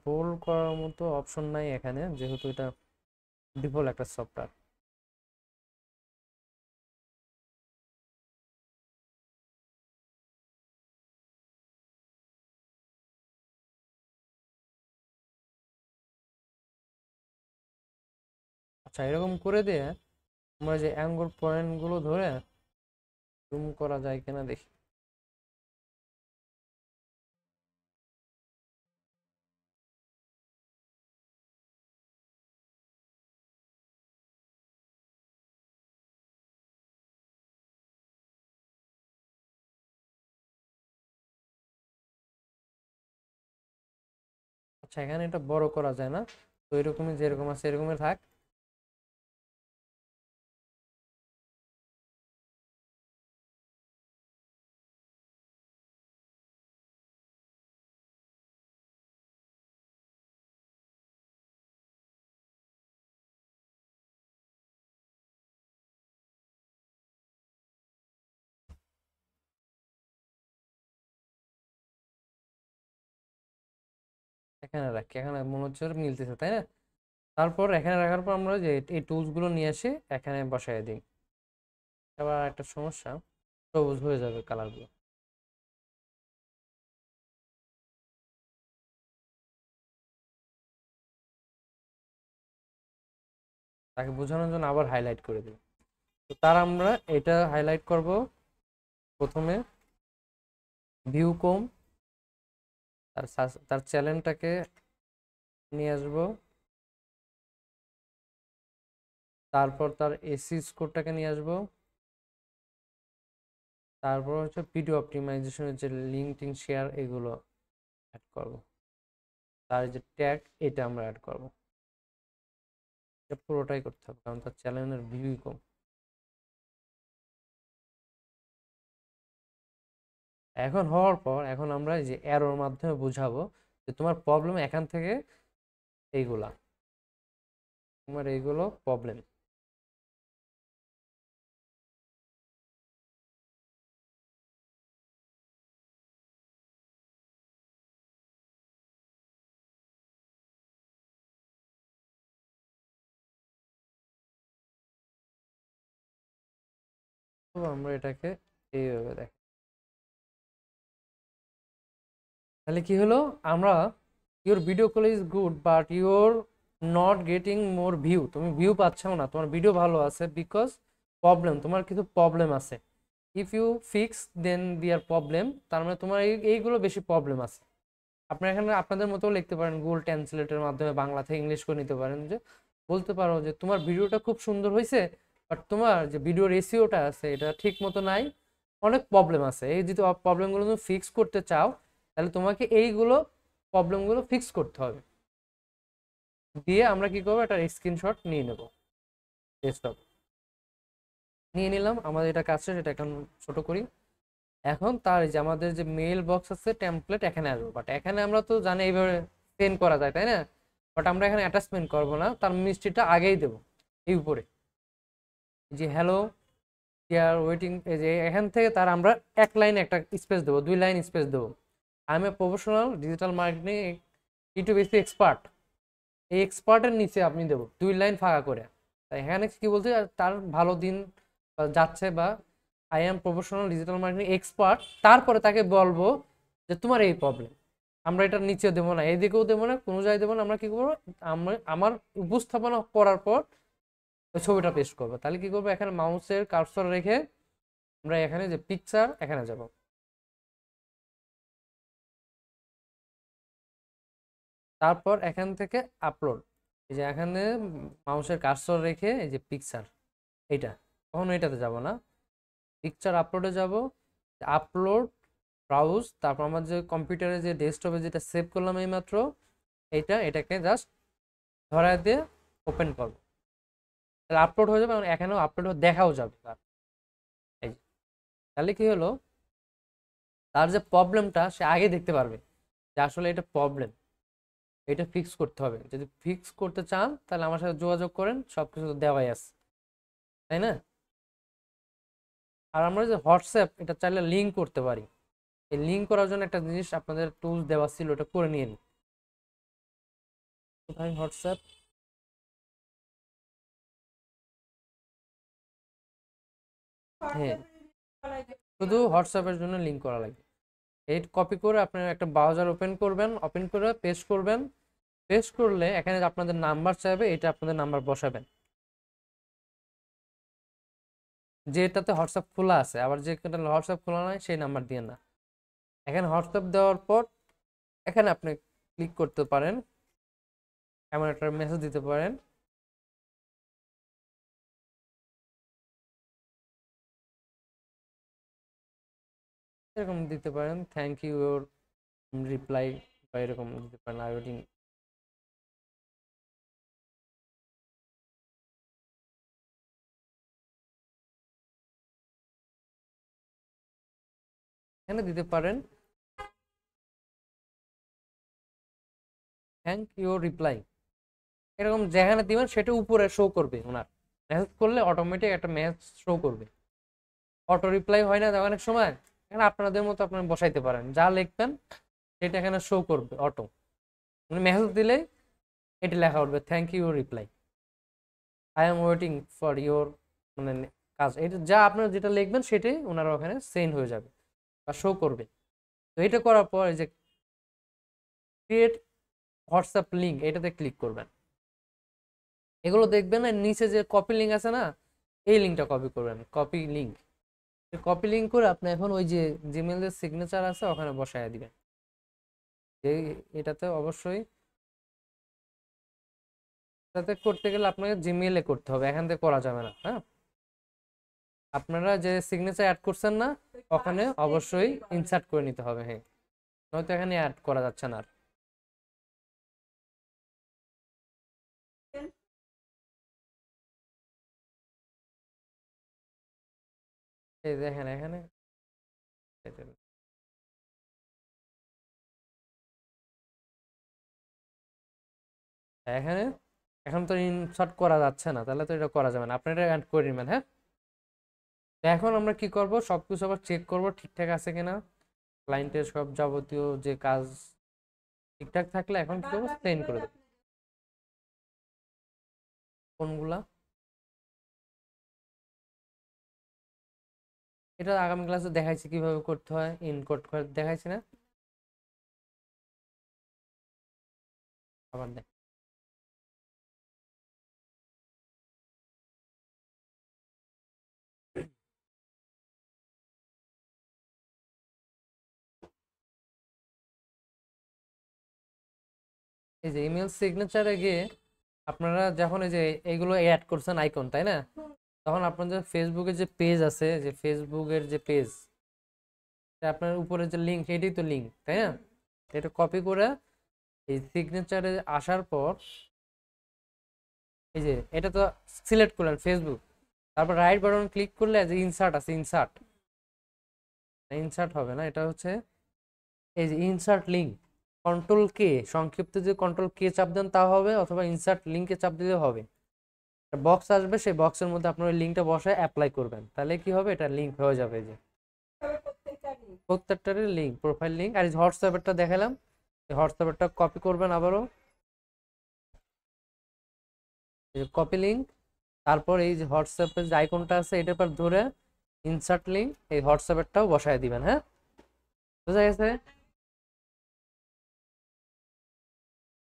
বোল্ড করার মতো অপশন নাই এখানে, যেহেতু এটা ডিফল্ট একটা সফটওয়্যার। আচ্ছা, এরকম করে দিয়ে আমরা যে অ্যাঙ্গল পয়েন্ট গুলো ধরে জুম করা যায় কিনা দেখি। আচ্ছা, এখানে এটা বড় করা যায় না, তো এরকমই যেরকম আছে এরকমই থাক। এখানে রাখি, এখানে মনে হচ্ছে ওর মিলতেছে, তাই না? তারপর এখানে রাখার পর আমরা যে এই টুলস গুলো নিয়ে এসে এখানে বসাই দিই। এবার একটা সমস্যা, সবুজ হয়ে যাবে কালার গুলো। তাকে বোঝানোর জন্য আবার হাইলাইট করে দিই। তো তার আমরা এটা হাইলাইট করব। প্রথমে ভিউ কম, তার চ্যানেলটাকে নিয়ে আসব। তারপর তার এসি স্কোরটাকে নিয়ে আসব। তারপর হচ্ছে ভিডিও অপটিমাইজেশনের যে লিঙ্ক টিঙ্ক শেয়ার এগুলো অ্যাড করব। তার যে ট্যাগ এটা আমরা অ্যাড করব। এটা পুরোটাই করতে হবে কারণ তার চ্যানেলের ভিউই কম। এখন হওয়ার পর এখন আমরা এই যে অ্যারোর মাধ্যমে বুঝাবো যে তোমার প্রবলেম এখান থেকে এইগুলা, তোমার এইগুলো প্রবলেম। তো আমরা এটাকে এইভাবে দেখ, তাহলে কি হলো, আমরা your video call is good but your not getting more view, তুমি ভিউ পাচ্ছও না, তোমার ভিডিও ভালো আছে বিকজ প্রবলেম, তোমার কিছু প্রবলেম আছে। ইফ ইউ ফিক্স দেন দিয়ার প্রবলেম, তার মানে তোমার এইগুলো বেশি প্রবলেম আছে। আপনারা এখানে আপনাদের মতো লিখতে পারেন, গুগল ট্রান্সলেটের মাধ্যমে বাংলা থেকে ইংলিশ করে নিতে পারেন, যে বলতে পারো যে তোমার ভিডিওটা খুব সুন্দর হয়েছে, বাট তোমার যে ভিডিওর এসইওটা আছে এটা ঠিক মতো নাই, অনেক প্রবলেম আছে, এই যদি প্রবলেমগুলো তুমি ফিক্স করতে চাও তাহলে তোমাকে এইগুলো প্রবলেমগুলো ফিক্স করতে হবে। দিয়ে আমরা কি করবো, একটা স্ক্রিনশট নিয়ে নেব ডেস্কটপ, নিয়ে নিলাম, আমাদের এটা কাজ শেষ, এটা এখন ছোট করি। এখন তার এই যে আমাদের যে মেইল বক্স আছে টেমপ্লেট এখানে আসবো, বাট এখানে আমরা তো জানি এইভাবে সেন্ড করা যায় তাই না, বাট আমরা এখানে অ্যাটাচমেন্ট করবো না, তার মিষ্টিটা আগেই দেবো এই উপরে, যে হ্যালো ইয়ার ওয়েটিং, এই যে এখান থেকে তার আমরা এক লাইন একটা স্পেস দেবো, 2 লাইন স্পেস দেবো, I M a professional digital marketing YouTube expert, এই এক্সপার্টের নিচে আপনি দেবো 2 লাইন ফাঁকা করে। তাই এখানে কি বলছে, তার ভালো দিন যাচ্ছে, বা I am professional digital marketing expert, তারপরে তাকে বলবো যে তোমার এই প্রবলেম, আমরা এটার নিচে দেবো না, এদিকেও দেবো না, কোনো জায়গায় দেবো না, আমরা কি করবো, আমার উপস্থাপনা করার পর ওই ছবিটা পেস্ট করবো। তাহলে কি করবো, এখানে মাউসের কার্সর রেখে আমরা এখানে যে পিকচার এখানে যাব, তারপর এখান থেকে আপলোড, এই যে এখানে মাউসের কার্সর রেখে এই যে পিকচার, এইটা কখনো এটাতে যাব না, পিকচার আপলোডে যাব, আপলোড ব্রাউজ, তারপর আমার যে কম্পিউটারে যে ডেস্কটপে যেটা সেভ করলাম এই মাত্র, এটাকে জাস্ট ধরায় দিয়ে ওপেন করবো, তাহলে আপলোড হয়ে যাবে, এবং এখানেও আপলোড দেখাও যাবে তার। এই যে, তাহলে কি হলো, তার যে প্রবলেমটা সে আগে দেখতে পারবে যে আসলে এটা প্রবলেম, এটা ফিক্স করতে হবে, যদি ফিক্স করতে চান তাহলে আমার সাথে যোগাযোগ করেন, সবকিছু তো দেওয়াই আছে তাই না। আর আমরা যে হোয়াটসঅ্যাপ এটা চাইলে লিঙ্ক করতে পারি, এই লিঙ্ক করার জন্য একটা জিনিস আপনাদের টুলস দেওয়া ছিল, ওটা করে নিয়ে নিন। কোথায় হোয়াটসঅ্যাপ, হ্যাঁ, শুধু হোয়াটসঅ্যাপের জন্য লিঙ্ক করা লাগে, এই কপি করে আপনারা একটা ব্রাউজার ওপেন করবেন, ওপেন করে পেস্ট করবেন, পেস্ট করলে এখানে আপনাদের নাম্বার চাইবে, এটা আপনাদের নাম্বার বসাবেন, যেটাতে হোয়াটসঅ্যাপ খোলা আছে, আবার যে হোয়াটসঅ্যাপ খোলা নাই সেই নাম্বার দিয়ে না। এখানে হোয়াটসঅ্যাপ দেওয়ার পর এখানে আপনি ক্লিক করতে পারেন, এমন একটা মেসেজ দিতে পারেন, এরকম দিতে পারেন, থ্যাংক ইউ ইউর রিপ্লাই, বা এরকম দিতে পারেন, আই ওয়েটিং। এখানে দিতে পারেন থ্যাংক ইউর রিপ্লাই, এরকম যেখানে দিবেন সেটা উপরে শো করবে, ওনার মেসেজ করলে অটোমেটিক একটা মেসেজ শো করবে, অটো রিপ্লাই হয় না তো অনেক সময়, এখানে আপনাদের মতো আপনারা বসাইতে পারেন, যা লিখবেন সেটা এখানে শো করবে অটো, মানে মেসেজ দিলেই এটি লেখা উঠবে thank you reply, I am waiting for your, মানে কাজ, এটা যা আপনারা যেটা লিখবেন সেটাই ওনারা ওখানে সেন্ড হয়ে যাবে বা শো করবে। তো এটা করার পর এই যে ক্রিয়েট হোয়াটসঅ্যাপ লিঙ্ক, এটাতে ক্লিক করবেন, এগুলো দেখবেন, আর নিচে যে কপি লিঙ্ক আছে না, এই লিঙ্কটা কপি করবেন, কপি লিঙ্ক, কপি লিঙ্ক করে আপনি এখন ওই যে জিমেলের সিগনেচার আছে ওখানে বসায় দিবেন, এই এটাতে অবশ্যই, এটাতে করতে গেলে আপনাকে জিমেইলে করতে হবে, এখান থেকে করা যাবে না, হ্যাঁ, আপনারা যে সিগনেচার অ্যাড করছেন না ওখানে অবশ্যই ইনসার্ট করে নিতে হবে, হ্যাঁ, নয়তো এখানে অ্যাড করা যাচ্ছে না আর। এই দেখেন এখানে, এখানে এখন তো ইনসার্ট করা যাচ্ছে না, তাহলে তো এটা করা যাবে না, আপনি এটা অ্যাড করে নেবেন, হ্যাঁ। তো এখন আমরা কি করব, সবকিছু আবার চেক করব ঠিকঠাক আছে কিনা, ক্লায়েন্টের সব যাবতীয় যে কাজ ঠিকঠাক থাকলে এখন কি করবো, সেন্ড করে দেবো। কোনগুলা, এটা আগামী ক্লাসে দেখাইছি কিভাবে করতে হয়, ইনকোড করে দেখাইছি না, আবার দেখ। এই যে ইমেল সিগনেচারে গিয়ে আপনারা যখন এই যে এইগুলো অ্যাড করছেন আইকন, তাই না, তখন আপনাদের ফেসবুকের যে পেজ আছে, যে ফেসবুকের যে পেজ, আপনার উপরে যে লিঙ্ক, এটাই তো লিঙ্ক, তাই না? এটা কপি করে এই সিগনেচারে আসার পর এই যে এটা তো সিলেক্ট করলেন ফেসবুক, তারপর রাইট বাটন ক্লিক করলে যে ইনসার্ট আছে, ইনসার্ট, ইনসার্ট হবে না, এটা হচ্ছে এই যে ইনসার্ট লিঙ্ক, কন্ট্রোল কে, সংক্ষিপ্ত যে কন্ট্রোল কে চাপ দেন তা হবে, অথবা ইনসার্ট লিঙ্কে চাপ দিলেও হবে। বক্স আসবে, সেই বক্সের মধ্যে আপনার ওই লিঙ্কটা বসায় অ্যাপ্লাই করবেন, তাহলে কি হবে, এটা লিঙ্ক হয়ে যাবে। যে প্রত্যেকটারই লিঙ্ক, প্রোফাইল লিঙ্ক। আর এই হোয়াটসঅ্যাপেরটা দেখালাম, এই হোয়াটসঅ্যাপেরটা কপি করবেন আবারও, কপি লিঙ্ক, তারপর এই যে হোয়াটসঅ্যাপের যে আইকনটা আছে এটার পর ধরে ইনসার্ট লিঙ্ক, এই হোয়াটসঅ্যাপেরটাও বসায় দিবেন। হ্যাঁ, বুঝা গেছে?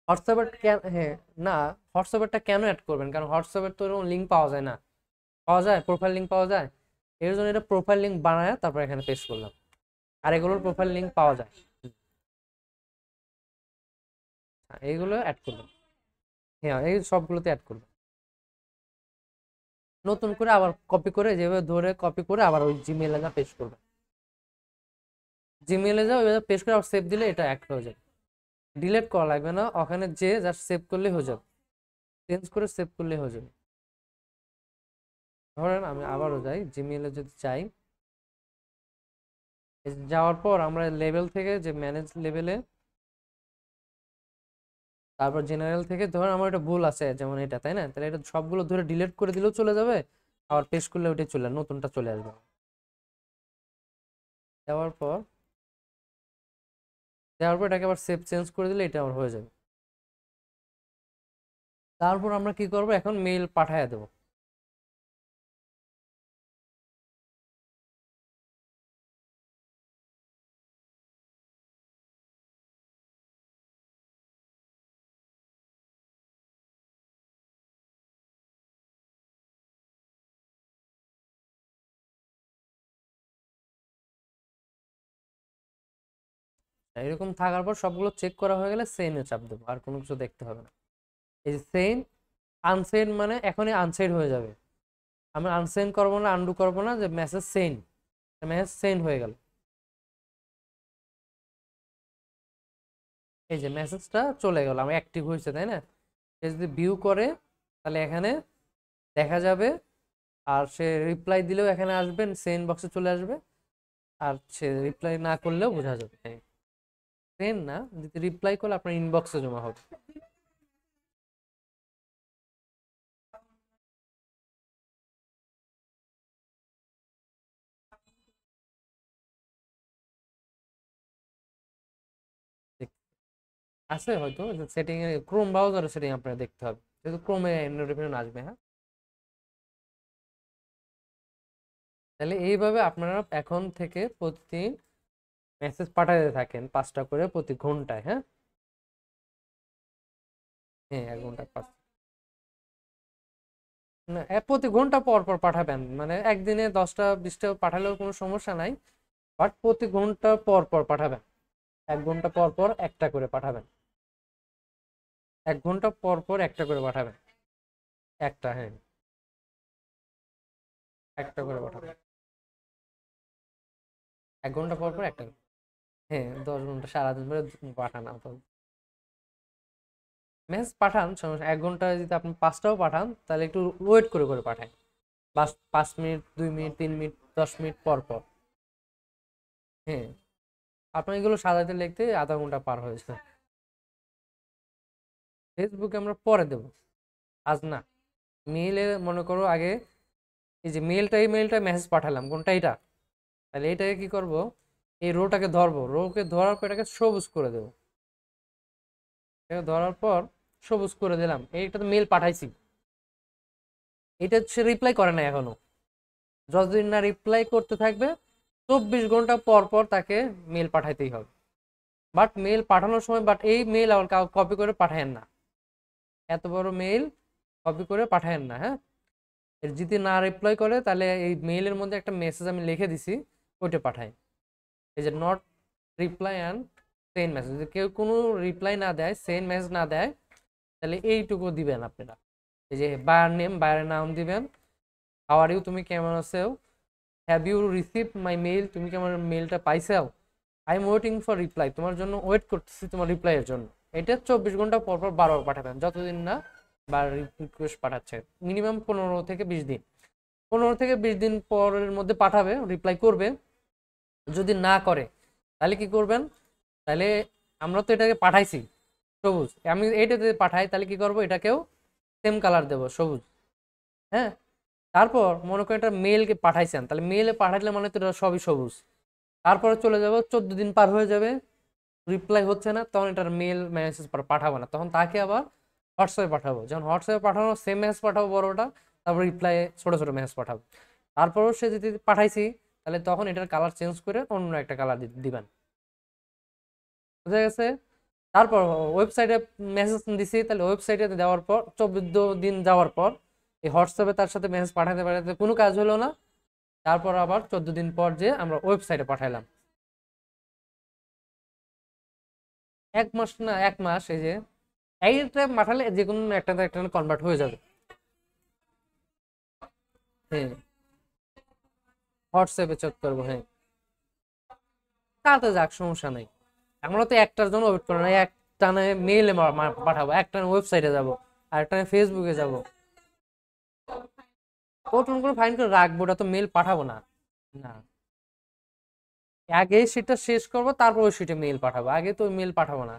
হোয়াটসঅ্যাপের হ্যাঁ, না, হোয়াটসঅ্যাপেরটা কেন অ্যাড করবেন, কারণ হোয়াটসঅ্যাপের তো এরকম লিঙ্ক পাওয়া যায় না, পাওয়া যায় প্রোফাইল লিঙ্ক পাওয়া যায়, এর জন্য এটা প্রোফাইল লিঙ্ক বানায় তারপর এখানে পেস্ট করলাম। আর এগুলোর প্রোফাইল লিঙ্ক পাওয়া যায়, এইগুলো অ্যাড করলাম। হ্যাঁ, এই সবগুলোতে অ্যাড করলাম। নতুন করে আবার কপি করে, যেভাবে ধরে কপি করে আবার ওই জিমেইলে যা পেস্ট করবে, জিমেইলে যা ওইভাবে পেস্ট করে আবার সেভ দিলে এটা অ্যাড হয়ে যাবে। ডিলিট করা লাগবে না, ওখানে যে জাস্ট সেভ করলে হয়ে যাবে, চেঞ্জ করে সেভ করলে হয়ে যাবে। ধরেন আমি আবারও যাই, জিমেইলে যদি চাই, যাওয়ার পর আমরা লেভেল থেকে যে ম্যানেজ লেভেলে, তারপর জেনারেল থেকে ধরেন আমার একটা ভুল আছে যেমন এটা, তাই না, তাহলে এটা সবগুলো ধরে ডিলিট করে দিলেও চলে যাবে, আবার পেস্ট করলে ওইটা চলে নতুনটা চলে আসবে। দেওয়ার পর এটাকে আবার সেভ চেঞ্জ করে দিলে এটা আবার হয়ে যাবে। তারপর আমরা কি করব, এখন মেইল পাঠিয়ে দেবো। এরকম থাকার পর সবগুলো চেক করা হয়ে গেলে সেন্ডে চাপ দেবো, আর কোনো কিছু দেখতে হবে না। এই যে সেন্ড, আনসেন্ড মানে এখনই আনসেন্ড হয়ে যাবে, আমি আনসেন্ড করবো না, আনডু করবো না, যে মেসেজ সেন্ড, মেসেজ সেন্ড হয়ে গেল। এই যে মেসেজটা চলে গেল, আমার অ্যাক্টিভ হয়েছে, তাই না? সে যদি ভিউ করে তাহলে এখানে দেখা যাবে, আর সে রিপ্লাই দিলেও এখানে আসবেন, সেন্ড বক্সে চলে আসবে, আর সে রিপ্লাই না করলেও বোঝা যাবে। সেন্ড না, যদি রিপ্লাই করলে আপনার ইনবক্সে জমা হবে। আছে হয়তো সেটিং এ, ক্রোম ব্রাউজারের সেটিং আপনার দেখতে হবে, যেহেতু ক্রোমে নোটিফিকেশন আসবে। হ্যাঁ, তাহলে এইভাবে আপনারা এখন থেকে প্রতিদিন মেসেজ পাঠাতে থাকেন 5টা করে প্রতি ঘন্টায়। হ্যাঁ, হ্যাঁ, 1 ঘন্টা 5, না, প্রতি ঘন্টা পর পর পাঠাবেন, মানে একদিনে 10টা 20টা পাঠালেও কোনো সমস্যা নাই, বাট প্রতি ঘন্টা পর পর পাঠাবেন, 1 ঘন্টা পর পর একটা করে পাঠাবেন, 1 ঘন্টা পর পর একটা করে পাঠাবেন, একটা, হ্যাঁ, একটা করে পাঠাবেন, 1 ঘন্টা পর পর একটা। হ্যাঁ, 10 ঘন্টা সারাদিন ধরে পাঠান, মেসেজ পাঠান সমস্যা, 1 ঘন্টা যদি আপনি 5টাও পাঠান তাহলে একটু ওয়েট করে করে পাঠান, 5 মিনিট, 2 মিনিট, 3 মিনিট, 10 মিনিট পর পর। হ্যাঁ, আপনার এগুলো সাজাতে লিখতে আধা ঘন্টা পার হয়েছে। ফেসবুকে আমরা পরে দেব, আজ না। মেইলে মনে করো আগে, এই যে মেইলটা, এই মেইলটা মেসেজ পাঠালাম কোনটা, এটা, তাহলে এটাকে কি করব, এই রোটাকে ধরবো, রোকে ধরার পর এটাকে সবুজ করে দেবো, এটাকে ধরার পর সবুজ করে দিলাম, এইটা তো মেইল পাঠাইছি, এটা সে রিপ্লাই করে না এখনো, যতদিন না রিপ্লাই করতে থাকবে 24 ঘন্টা পর পর তাকে মেল পাঠাইতেই হবে। বাট মেল পাঠানোর সময়, বাট এই মেল আবার কপি করে পাঠায়েন না, এত বড় মেইল কপি করে পাঠায়েন না। হ্যাঁ, এর যদি না রিপ্লাই করে তাহলে এই মেইলের মধ্যে একটা মেসেজ আমি লিখে দিছি, ওইটা পাঠাই, এই যে not reply and send message, যদি কেউ কোনো রিপ্লাই না দেয়, সেন্ড মেসেজ না দেয়, তাহলে এইটুকু দিবেন আপনারা। এই যে বায়ার নেম, বায়ারের নাম দিবেন, হাউ আর ইউ, তুমি কেমন আছো, have you receive my mail, তুমি কি আমার মেইলটা পাইছাও, I am waiting for reply, তোমার জন্য ওয়েট করতেছি তোমার রিপ্লাইয়ের জন্য। এটা 24 ঘন্টা পর পর 12বার পাঠাবেন, যতদিন না বার রিকোয়েস্ট পাঠাচ্ছে, মিনিমাম 15 থেকে 20 দিন, 15 থেকে 20 দিন পরের মধ্যে পাঠাবে, রিপ্লাই করবে। যদি না করে তাহলে কি করবেন, তাহলে আমরা তো এটাকে পাঠাইছি সবুজ, আমি এইটাতে পাঠাই, তাহলে কি করব, এটাকেও সেম কালার দেব সবুজ। হ্যাঁ, তারপর মনে করেন এটা মেলকে পাঠাইছেন, তাহলে মেলে পাঠাইলে মানে তো এটা সবই সবুজ। তারপরে চলে যাব, 14 দিন পার হয়ে যাবে, রিপ্লাই হচ্ছে না, তখন এটার মেল মেসেজ পাঠাবো না, তখন তাকে আবার হোয়াটসঅ্যাপে পাঠাবো, যখন হোয়াটসঅ্যাপে পাঠানো সেম মেসেজ পাঠাবো বড়টা, তারপর রিপ্লাই ছোট ছোট মেসেজ পাঠাবো। তারপরও সে যদি পাঠাইছি, তাহলে তখন এটার কালার চেঞ্জ করে অন্য একটা কালার দিবেন, বুঝা গেছে। তারপর ওয়েবসাইটে মেসেজ দিছি, তাহলে ওয়েবসাইটে দেওয়ার পর 14 দিন যাওয়ার পর এই হোয়াটসঅ্যাপে তার সাথে মেসেজ পাঠাতে পাঠাতে কোনো কাজ হলো না, তারপর আবার 14 দিন পর যে আমরা ওয়েবসাইটে পাঠাইলাম, 1 মাস না 1 মাস, এই যে এইটা পাঠালে যে কোনো একটাতে একটা কনভার্ট হয়ে যাবে। হ্যাঁ, হোয়াটসঅ্যাপে চেক করবো, হ্যাঁ, তাতে যাক, সমস্যা নেই। আমরা তো একটার জন্য ওয়েট করবো না, একটানে মেইলে পাঠাবো, একটানে ওয়েবসাইটে যাব, আর একটানে ফেসবুকে যাব, ওরকম করে ফাইন করে রাখবো, ওটা তো মেল পাঠাবো না। না, আগে সেটা শেষ করবো, তারপর ওই সেটা মেল পাঠাবো, আগে তো মেল পাঠাবো না।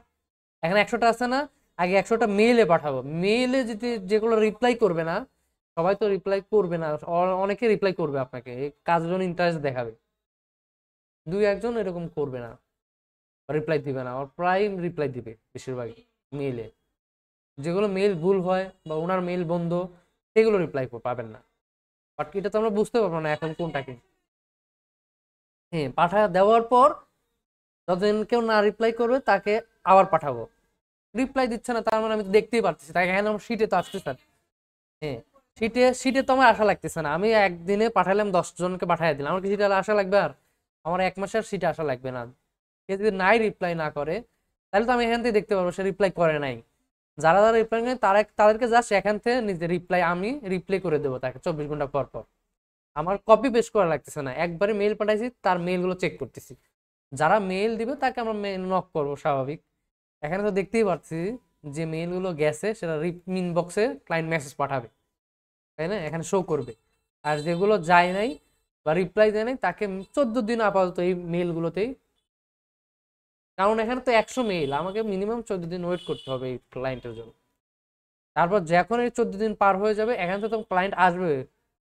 এখন 100টা আছে না, আগে 100টা মেইলে পাঠাবো, মেইলে যদি যেগুলো রিপ্লাই করবে না, সবাই তো রিপ্লাই করবে না, অনেকে রিপ্লাই করবে আপনাকে, এই কাজের জন্য ইন্টারেস্ট দেখাবে, 2-1 জন এরকম করবে না, রিপ্লাই দিবে না, আর প্রায় রিপ্লাই দিবে বেশিরভাগই মেইলে। যেগুলো মেইল ভুল হয় বা ওনার মেইল বন্ধ, সেগুলো রিপ্লাই পাবেন না, বাট এটা তো আমরা বুঝতে পারবো না এখন কোনটা কি। হ্যাঁ, পাঠা দেওয়ার পর যতদিন কেউ না রিপ্লাই করবে তাকে আবার পাঠাবো, রিপ্লাই দিচ্ছে না তার মানে আমি তো দেখতেই পারতেছি, তাই এখানে আমার শিটে তো আসতেছে না। হ্যাঁ, শিটে শিটে তো আমার আশা লাগতেছে না, আমি একদিনে পাঠালাম 10 জনকে পাঠাই দিলাম, আমার কি শিটে আশা লাগবে আর, আমার 1 মাসের শিটে আশা লাগবে না। সে যদি নাই রিপ্লাই না করে, তাহলে তো আমি এখান থেকে দেখতে পারবো সে রিপ্লাই করে নাই। যারা যারা রিপ্লাই নেই তাদেরকে জাস্ট এখান থেকে নিজে রিপ্লাই আমি রিপ্লাই করে দেবো তাকে 24 ঘন্টা পর পর। আমার কপি পেস্ট করা লাগতেছে না, একবারে মেইল পাঠাইছি, তার মেইল গুলো চেক করতেছি, যারা মেইল দিবে তাকে আমরা মেইল নক করবো স্বাভাবিক। এখানে তো দেখতেই পাচ্ছি যে মেইল গুলো গেছে, সেটা ইনবক্সে ক্লায়েন্ট মেসেজ পাঠাবে, তাই না, এখানে শো করবে। আর যেগুলো যায় নাই বা রিপ্লাই দেয় নাই, তাকে 14 দিন আপাতত এই মেইল গুলোতেই, কারণ এখানে তো 100 মেইল, আমাকে মিনিমাম 14 দিন ওয়েট করতে হবে এই ক্লায়েন্টের জন্য। তারপর যখন এই 14 দিন পার হয়ে যাবে, এখান থেকে তো ক্লায়েন্ট আসবে,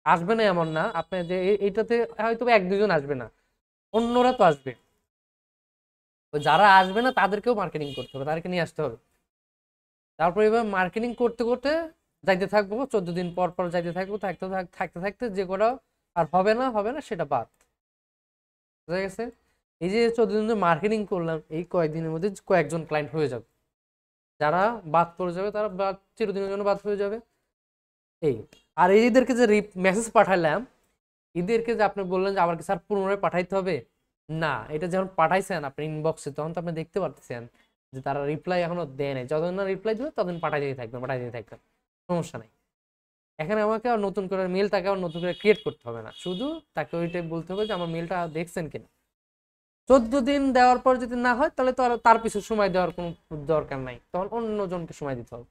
আসবে না এমন না, আপনি যে এইটাতে হয়তো 1-2 জন আসবে না, অন্যরা তো আসবে, যারা আসবে না তাদেরকেও মার্কেটিং করতে হবে, তাদেরকে নিয়ে আসতে হবে। তারপর এবার মার্কেটিং করতে করতে যাইতে থাকবো, 14 দিন পর পর যাইতে থাকবো, থাকতে থাকতে থাকতে যে কটা আর হবে না সেটা বাদ, বুঝা গেছে। এই যে 14 দিন মার্কেটিং করলাম, এই কয়েকদিনের মধ্যে কয়েকজন ক্লায়েন্ট হয়ে যাবে, যারা বাদ পড়ে যাবে তারা বাদ, চিরদিনের জন্য বাদ হয়ে যাবে। এই, আর এইদেরকে যে মেসেজ পাঠালাম, এদেরকে যে আপনি বললেন যে আবার কি স্যার পুনরায় পাঠাইতে হবে, না, এটা যখন পাঠাইছেন আপনি ইনবক্সে, তখন তো আপনি দেখতে পারতেছেন যে তারা রিপ্লাই এখনো দেয় নাই, যতদিন না রিপ্লাই দেবে ততদিন পাঠাই দিয়ে থাকবেন, সমস্যা নাই। এখানে আমাকে আর নতুন করে মেলটাকে আর নতুন করে ক্রিয়েট করতে হবে না, শুধু তাকে ওইটাই বলতে হবে যে আমার মেলটা দেখছেন কিনা। 14 দিন দেওয়ার পর যদি না হয়, তাহলে তো আর তার পিছু সময় দেওয়ার কোনো দরকার নাই, তখন অন্য জনকে সময় দিতে হবে।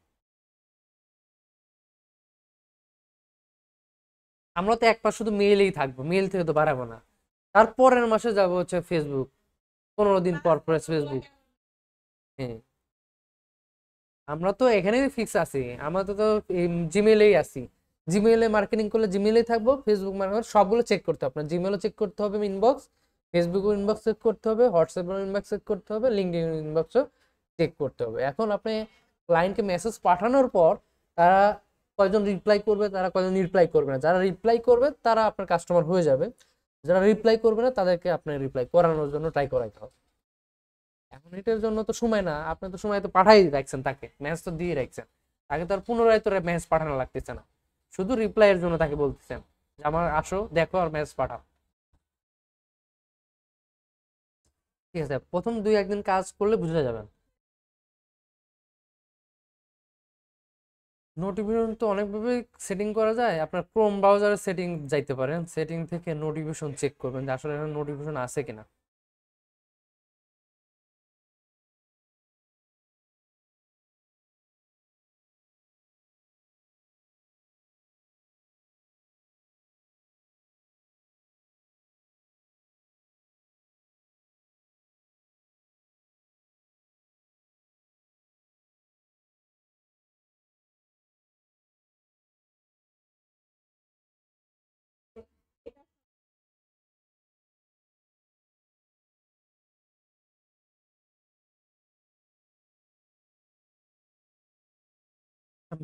আমরা তো একবার শুধু মেইলেই থাকবো, মেইল থেকে তো বাড়াবো না। তারপরের মাসে যাব হচ্ছে ফেসবুক, 15 দিন পর পর ফেসবুক। হ্যাঁ, আমরা তো এখানেই ফিক্স আছি, আমরা তো জিমেইলেই আছি, জিমেইলে মার্কেটিং করলে জিমেইলেই থাকবো, ফেসবুক মার্কেটিং সবগুলো চেক করতে হবে, আপনার জিমেইলও চেক করতে হবে ইনবক্স, ফেসবুকও ইনবক্স চেক করতে হবে, হোয়াটসঅ্যাপের ইনবক্স চেক করতে হবে, লিঙ্কডইন ইনবক্সও চেক করতে হবে। এখন আপনি ক্লায়েন্টকে মেসেজ পাঠানোর পর তারা কয়জন রিপ্লাই করবে, তারা কয়জন রিপ্লাই করবে না, যারা রিপ্লাই করবে তারা আপনার কাস্টমার হয়ে যাবে, যারা রিপ্লাই করবে না তাদেরকে আপনার রিপ্লাই করানোর জন্য ট্রাই করাইতে হবে। এখন এটার জন্য তো সময় না, আপনি তো সময় তো পাঠাই রাখছেন, তাকে মেসেজ তো দিয়ে রাখছেন, তাকে তো আর পুনরায় তো মেসেজ পাঠানো লাগতেছে না, শুধু রিপ্লাই এর জন্য তাকে বলতেছেন যে আমার আসো দেখো আর মেসেজ পাঠাও। ঠিক আছে, প্রথম 2-1 দিন কাজ করলে বুঝে যাবেন। নোটিফিকেশন তো অনেকভাবে সেটিং করা যায়। আপনার ক্রোম ব্রাউজারের সেটিং যাইতে পারেন, সেটিং থেকে নোটিফিকেশন চেক করবেন যে আসলে নোটিফিকেশন আছে কিনা।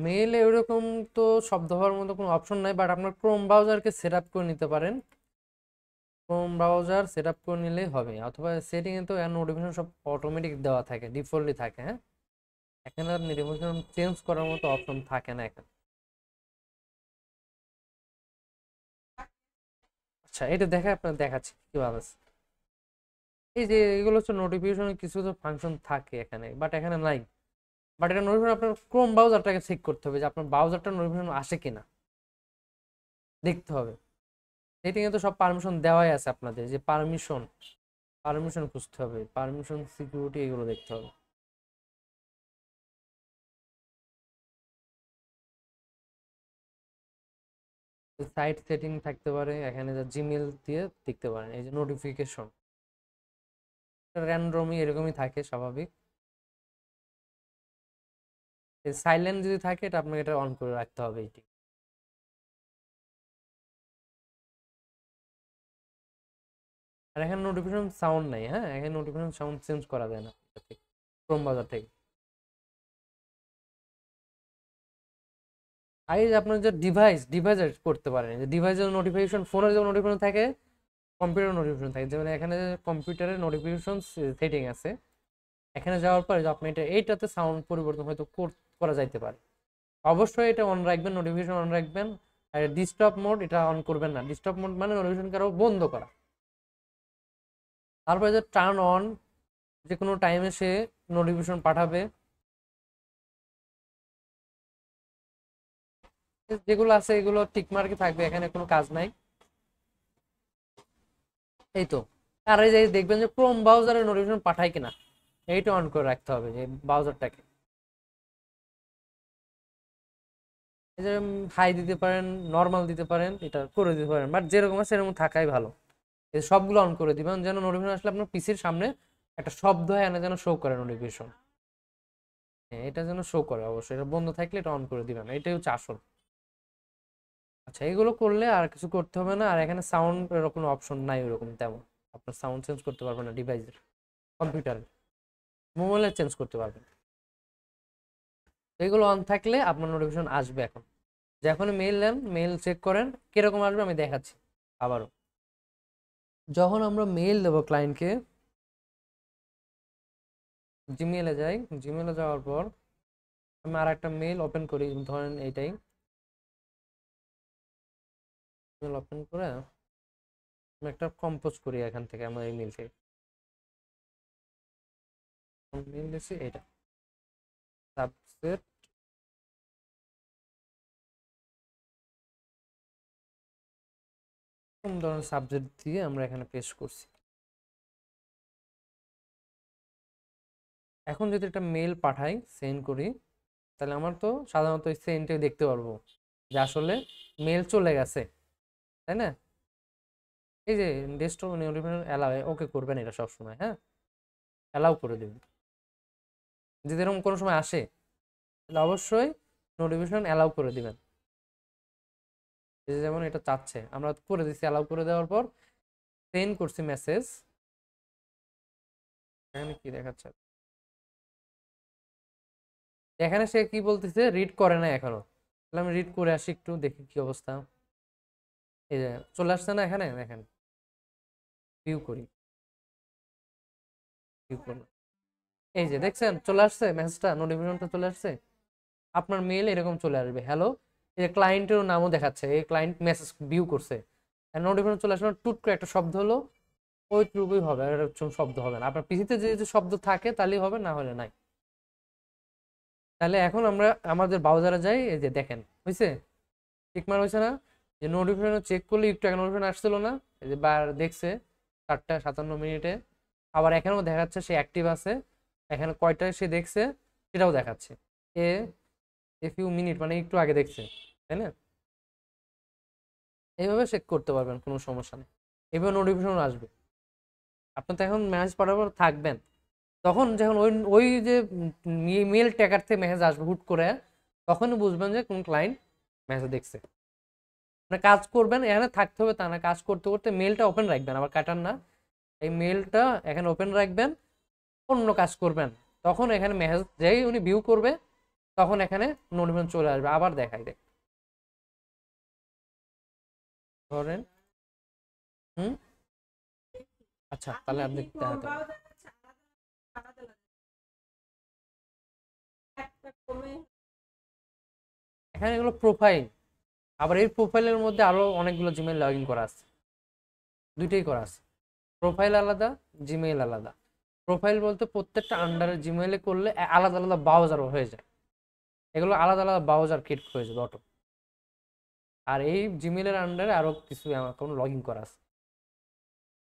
মেইলে ওরকম তো শব্দ হওয়ার মতো কোনো অপশন নাই, বাট আপনার ক্রোম ব্রাউজারকে সেট আপ করে নিতে পারেন। ক্রোম ব্রাউজার সেট আপ করে নিলেই হবে, অথবা সেটিং এ তো নোটিফিকেশন সব অটোমেটিক দেওয়া থাকে, ডিফল্টলি থাকে। হ্যাঁ, এখানে আর নোটিফিকেশন চেঞ্জ করার মতো অপশন থাকে না এখানে। আচ্ছা, এটা দেখে আপনার দেখাচ্ছি কিভাবে। এই যে এগুলো হচ্ছে নোটিফিকেশনের কিছু কিছু ফাংশন থাকে এখানে, বাট এখানে নাই। বাট এটা নোটিফিকেশন আপনার ক্রোম ব্রাউজারটাকে চেক করতে হবে যে আপনার ব্রাউজারটা নোটিফিকেশন আসে কিনা, দেখতে হবে। সেটিং এ তো সব পারমিশন দেওয়াই আছে আপনাদের, যে পারমিশন পারমিশন খুঁজতে হবে, পারমিশন সিকিউরিটি এগুলো দেখতে হবে। সাইট সেটিং থাকতে পারে এখানে, যা জিমেল দিয়ে দেখতে পারেন। এই যে নোটিফিকেশন র্যান্ডমই এরকমই থাকে স্বাভাবিক। সাইলেন্ট যদি থাকে এটা আপনাকে এটা অন করে রাখতে হবে এটি। আর এখানে নোটিফিকেশন সাউন্ড নাই। হ্যাঁ, এখানে নোটিফিকেশন সাউন্ড চেঞ্জ করা যায় না ক্রোম ব্রাউজার থেকে। আর এই যে আপনার যে ডিভাইস করতে পারেন, যে ডিভাইসের নোটিফিকেশন, ফোনের যে নোটিফিকেশন থাকে, কম্পিউটার নোটিফিকেশন থাকে। যেমন এখানে কম্পিউটারের নোটিফিকেশন সেটিং আছে, এখানে যাওয়ার পরে যে আপনি এইটাতে সাউন্ড পরিবর্তন হয়তো করা যাইতে পারে। অবশ্যই এটা অন রাখবেন, নোটিফিকেশন অন রাখবেন। আর ডিস্টার্ব মোড এটা অন করবেন না। ডিস্টার্ব মোড মানে নোটিফিকেশন কারো বন্ধ করা। তারপরে যে টার্ন অন, যে কোনো টাইমে সে নোটিফিকেশন পাঠাবে। যেগুলো আছে এগুলো টিক মার্কে থাকবে, এখানে কোনো কাজ নাই। এই তো। আর এই যে দেখবেন যে ক্রোম ব্রাউজারের নোটিফিকেশন পাঠায় কিনা, এইটা অন করে রাখতে হবে যে ব্রাউজারটাকে। এই যে হাই দিতে পারেন, নর্মাল দিতে পারেন, এটা করে দিতে পারেন, বাট যেরকম আছে সেরকম থাকাই ভালো। এই সবগুলো অন করে দিবেন যেন নোটিফিকেশন আসলে আপনার পিসির সামনে একটা শব্দ হয় না, যেন শো করে নোটিফিকেশন। হ্যাঁ, এটা যেন শো করে। অবশ্যই এটা বন্ধ থাকলে এটা অন করে দিবেন, এটাই হচ্ছে আসল। আচ্ছা, এগুলো করলে আর কিছু করতে হবে না। আর এখানে সাউন্ড এরকম অপশন নাই ওরকম তেমন। আপনার সাউন্ড চেঞ্জ করতে পারবেন না ডিভাইসের, কম্পিউটারে। মোবাইলে চেঞ্জ করতে পারবেন। এগুলো অন থাকলে আপনার নোটিফিকেশন আসবে। এখন যখন মেইল নেন, মেইল চেক করেন কিরকম আসবে, আমি দেখাচ্ছি আবারও। যখন আমরা মেইল দেবো ক্লায়েন্টকে, জিমেলে যাই। জিমেলে যাওয়ার পর আমি আর একটা মেইল ওপেন করি, ধরেন এইটাই। মেইল ওপেন করে আমি একটা কম্পোজ করি এখান থেকে, আমার এই মেইল থেকে মেইল দিচ্ছি এটা, সাবসেট। কোন ধরনের সাবজেক্ট দিয়ে আমরা এখানে পেস্ট করছি। এখন যদি একটা মেইল পাঠাই, সেন্ড করি, তাহলে আমার তো সাধারণত এই সেন্ডে দেখতে পারবো যে আসলে মেইল চলে গেছে, তাই না? এই যে ডেস্কটপ নোটিফিকেশন অ্যালাউ, ওকে করবেন এটা সবসময়। হ্যাঁ, অ্যালাউ করে দেবেন। যদি এরকম কোনো সময় আসে তাহলে অবশ্যই নোটিফিকেশন অ্যালাউ করে দিবেন। এই যে যেমন এটা চাচ্ছে, আমরা করে দিচ্ছি। অ্যালাউ করে দেওয়ার পর সেন্ড করছি মেসেজ। এখানে কি দেখাচ্ছে, এখানে সে কি বলতেছে, রিড করে না এখনো। তাহলে আমি রিড করে আসি, একটু দেখি কি অবস্থা। এই যে চলে আসছে না, এখানে দেখেন, ভিউ করি, ভিউ করলাম। এই যে দেখছেন চলে আসছে মেসেজটা, নোটিফিকেশনটা চলে আসছে। আপনার মেইল এরকম চলে আসবে, হ্যালো। এই যে ক্লায়েন্টের নামও দেখাচ্ছে, এই ক্লায়েন্ট মেসেজ ভিউ করছে। নোটিফিকেশন চলে আসলো, টুট করে একটা শব্দ হলো, ওইটুকুই হবে, আর শব্দ হবে না। আপনার পিসিতে যে যে শব্দ থাকে তাহলেই হবে, না হলে নাই। তাহলে এখন আমরা আমাদের ব্রাউজারে যাই, এই যে দেখেন হয়েছে, টিক মার হয়েছে না? যে নোটিফিকেশন চেক করলে একটু আগে নোটিফিকেশন আসছিল না, এই যে বার দেখছে 4টা 57 মিনিটে, আবার এখানেও দেখাচ্ছে সে অ্যাক্টিভ আছে, এখানে কয়টায় সে দেখছে সেটাও দেখাচ্ছে। এ এ ফিউ মিনিট মানে একটু আগে দেখছে, তাই না? এইভাবে চেক করতে পারবেন, কোনো সমস্যা নেই। এইভাবে নোটিফিকেশন আসবে। আপনি তো এখন মেসেজ পাঠাবার থাকবেন, তখন যখন ওই ওই যে মেল ট্যাগার থেকে মেসেজ আসবে হুট করে, তখনই বুঝবেন যে কোন ক্লায়েন্ট মেসেজ দেখছে। মানে কাজ করবেন এখানে থাকতে হবে তা না, কাজ করতে করতে মেলটা ওপেন রাখবেন, আবার কাটান না। এই মেলটা এখানে ওপেন রাখবেন, অন্য কাজ করবেন, তখন এখানে মেসেজ যেই উনি ভিউ করবে তখন এখানে নোটিফিকেশন চলে আসবে, আবার দেখাই দেয়। ধরেন হুম, আচ্ছা তাহলে আপনি দেখাতে হবে। এখানে এগুলো প্রোফাইল, আবার এই প্রোফাইলের মধ্যে আরো অনেকগুলো জিমেইল লগ ইন করা আছে, দুইটাই করা আছে। প্রোফাইল আলাদা, জিমেইল আলাদা। প্রোফাইল বলতে প্রত্যেকটা আন্ডারে জিমেইলে করলে আলাদা আলাদা ব্রাউজার হয়ে যায়, এগুলো আলাদা আলাদা ব্রাউজার ক্রিয়েট হয়ে যাবে অটো। আর এই জিমেইলের আন্ডারে আরো কিছু অ্যাকাউন্ট লগ ইন করা আছে।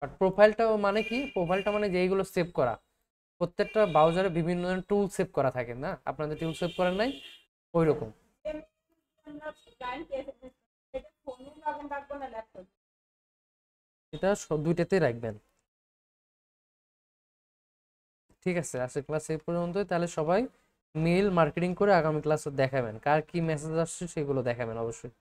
বাট প্রোফাইলটা মানে কি? প্রোফাইলটা মানে যে এইগুলো সেভ করা, প্রত্যেকটা ব্রাউজারে বিভিন্ন ধরনের টুল সেভ করা থাকে না, আপনাদের টুল সেভ করেন নাই ওই রকম। এটা দুইটাতেই রাখবেন। ঠিক আছে, আজকের ক্লাস এই পর্যন্তই। তাহলে সবাই মেইল মার্কেটিং করে আগামী ক্লাসে দেখাবেন, কার কি মেসেজ আসছে সেগুলো দেখাবেন অবশ্যই।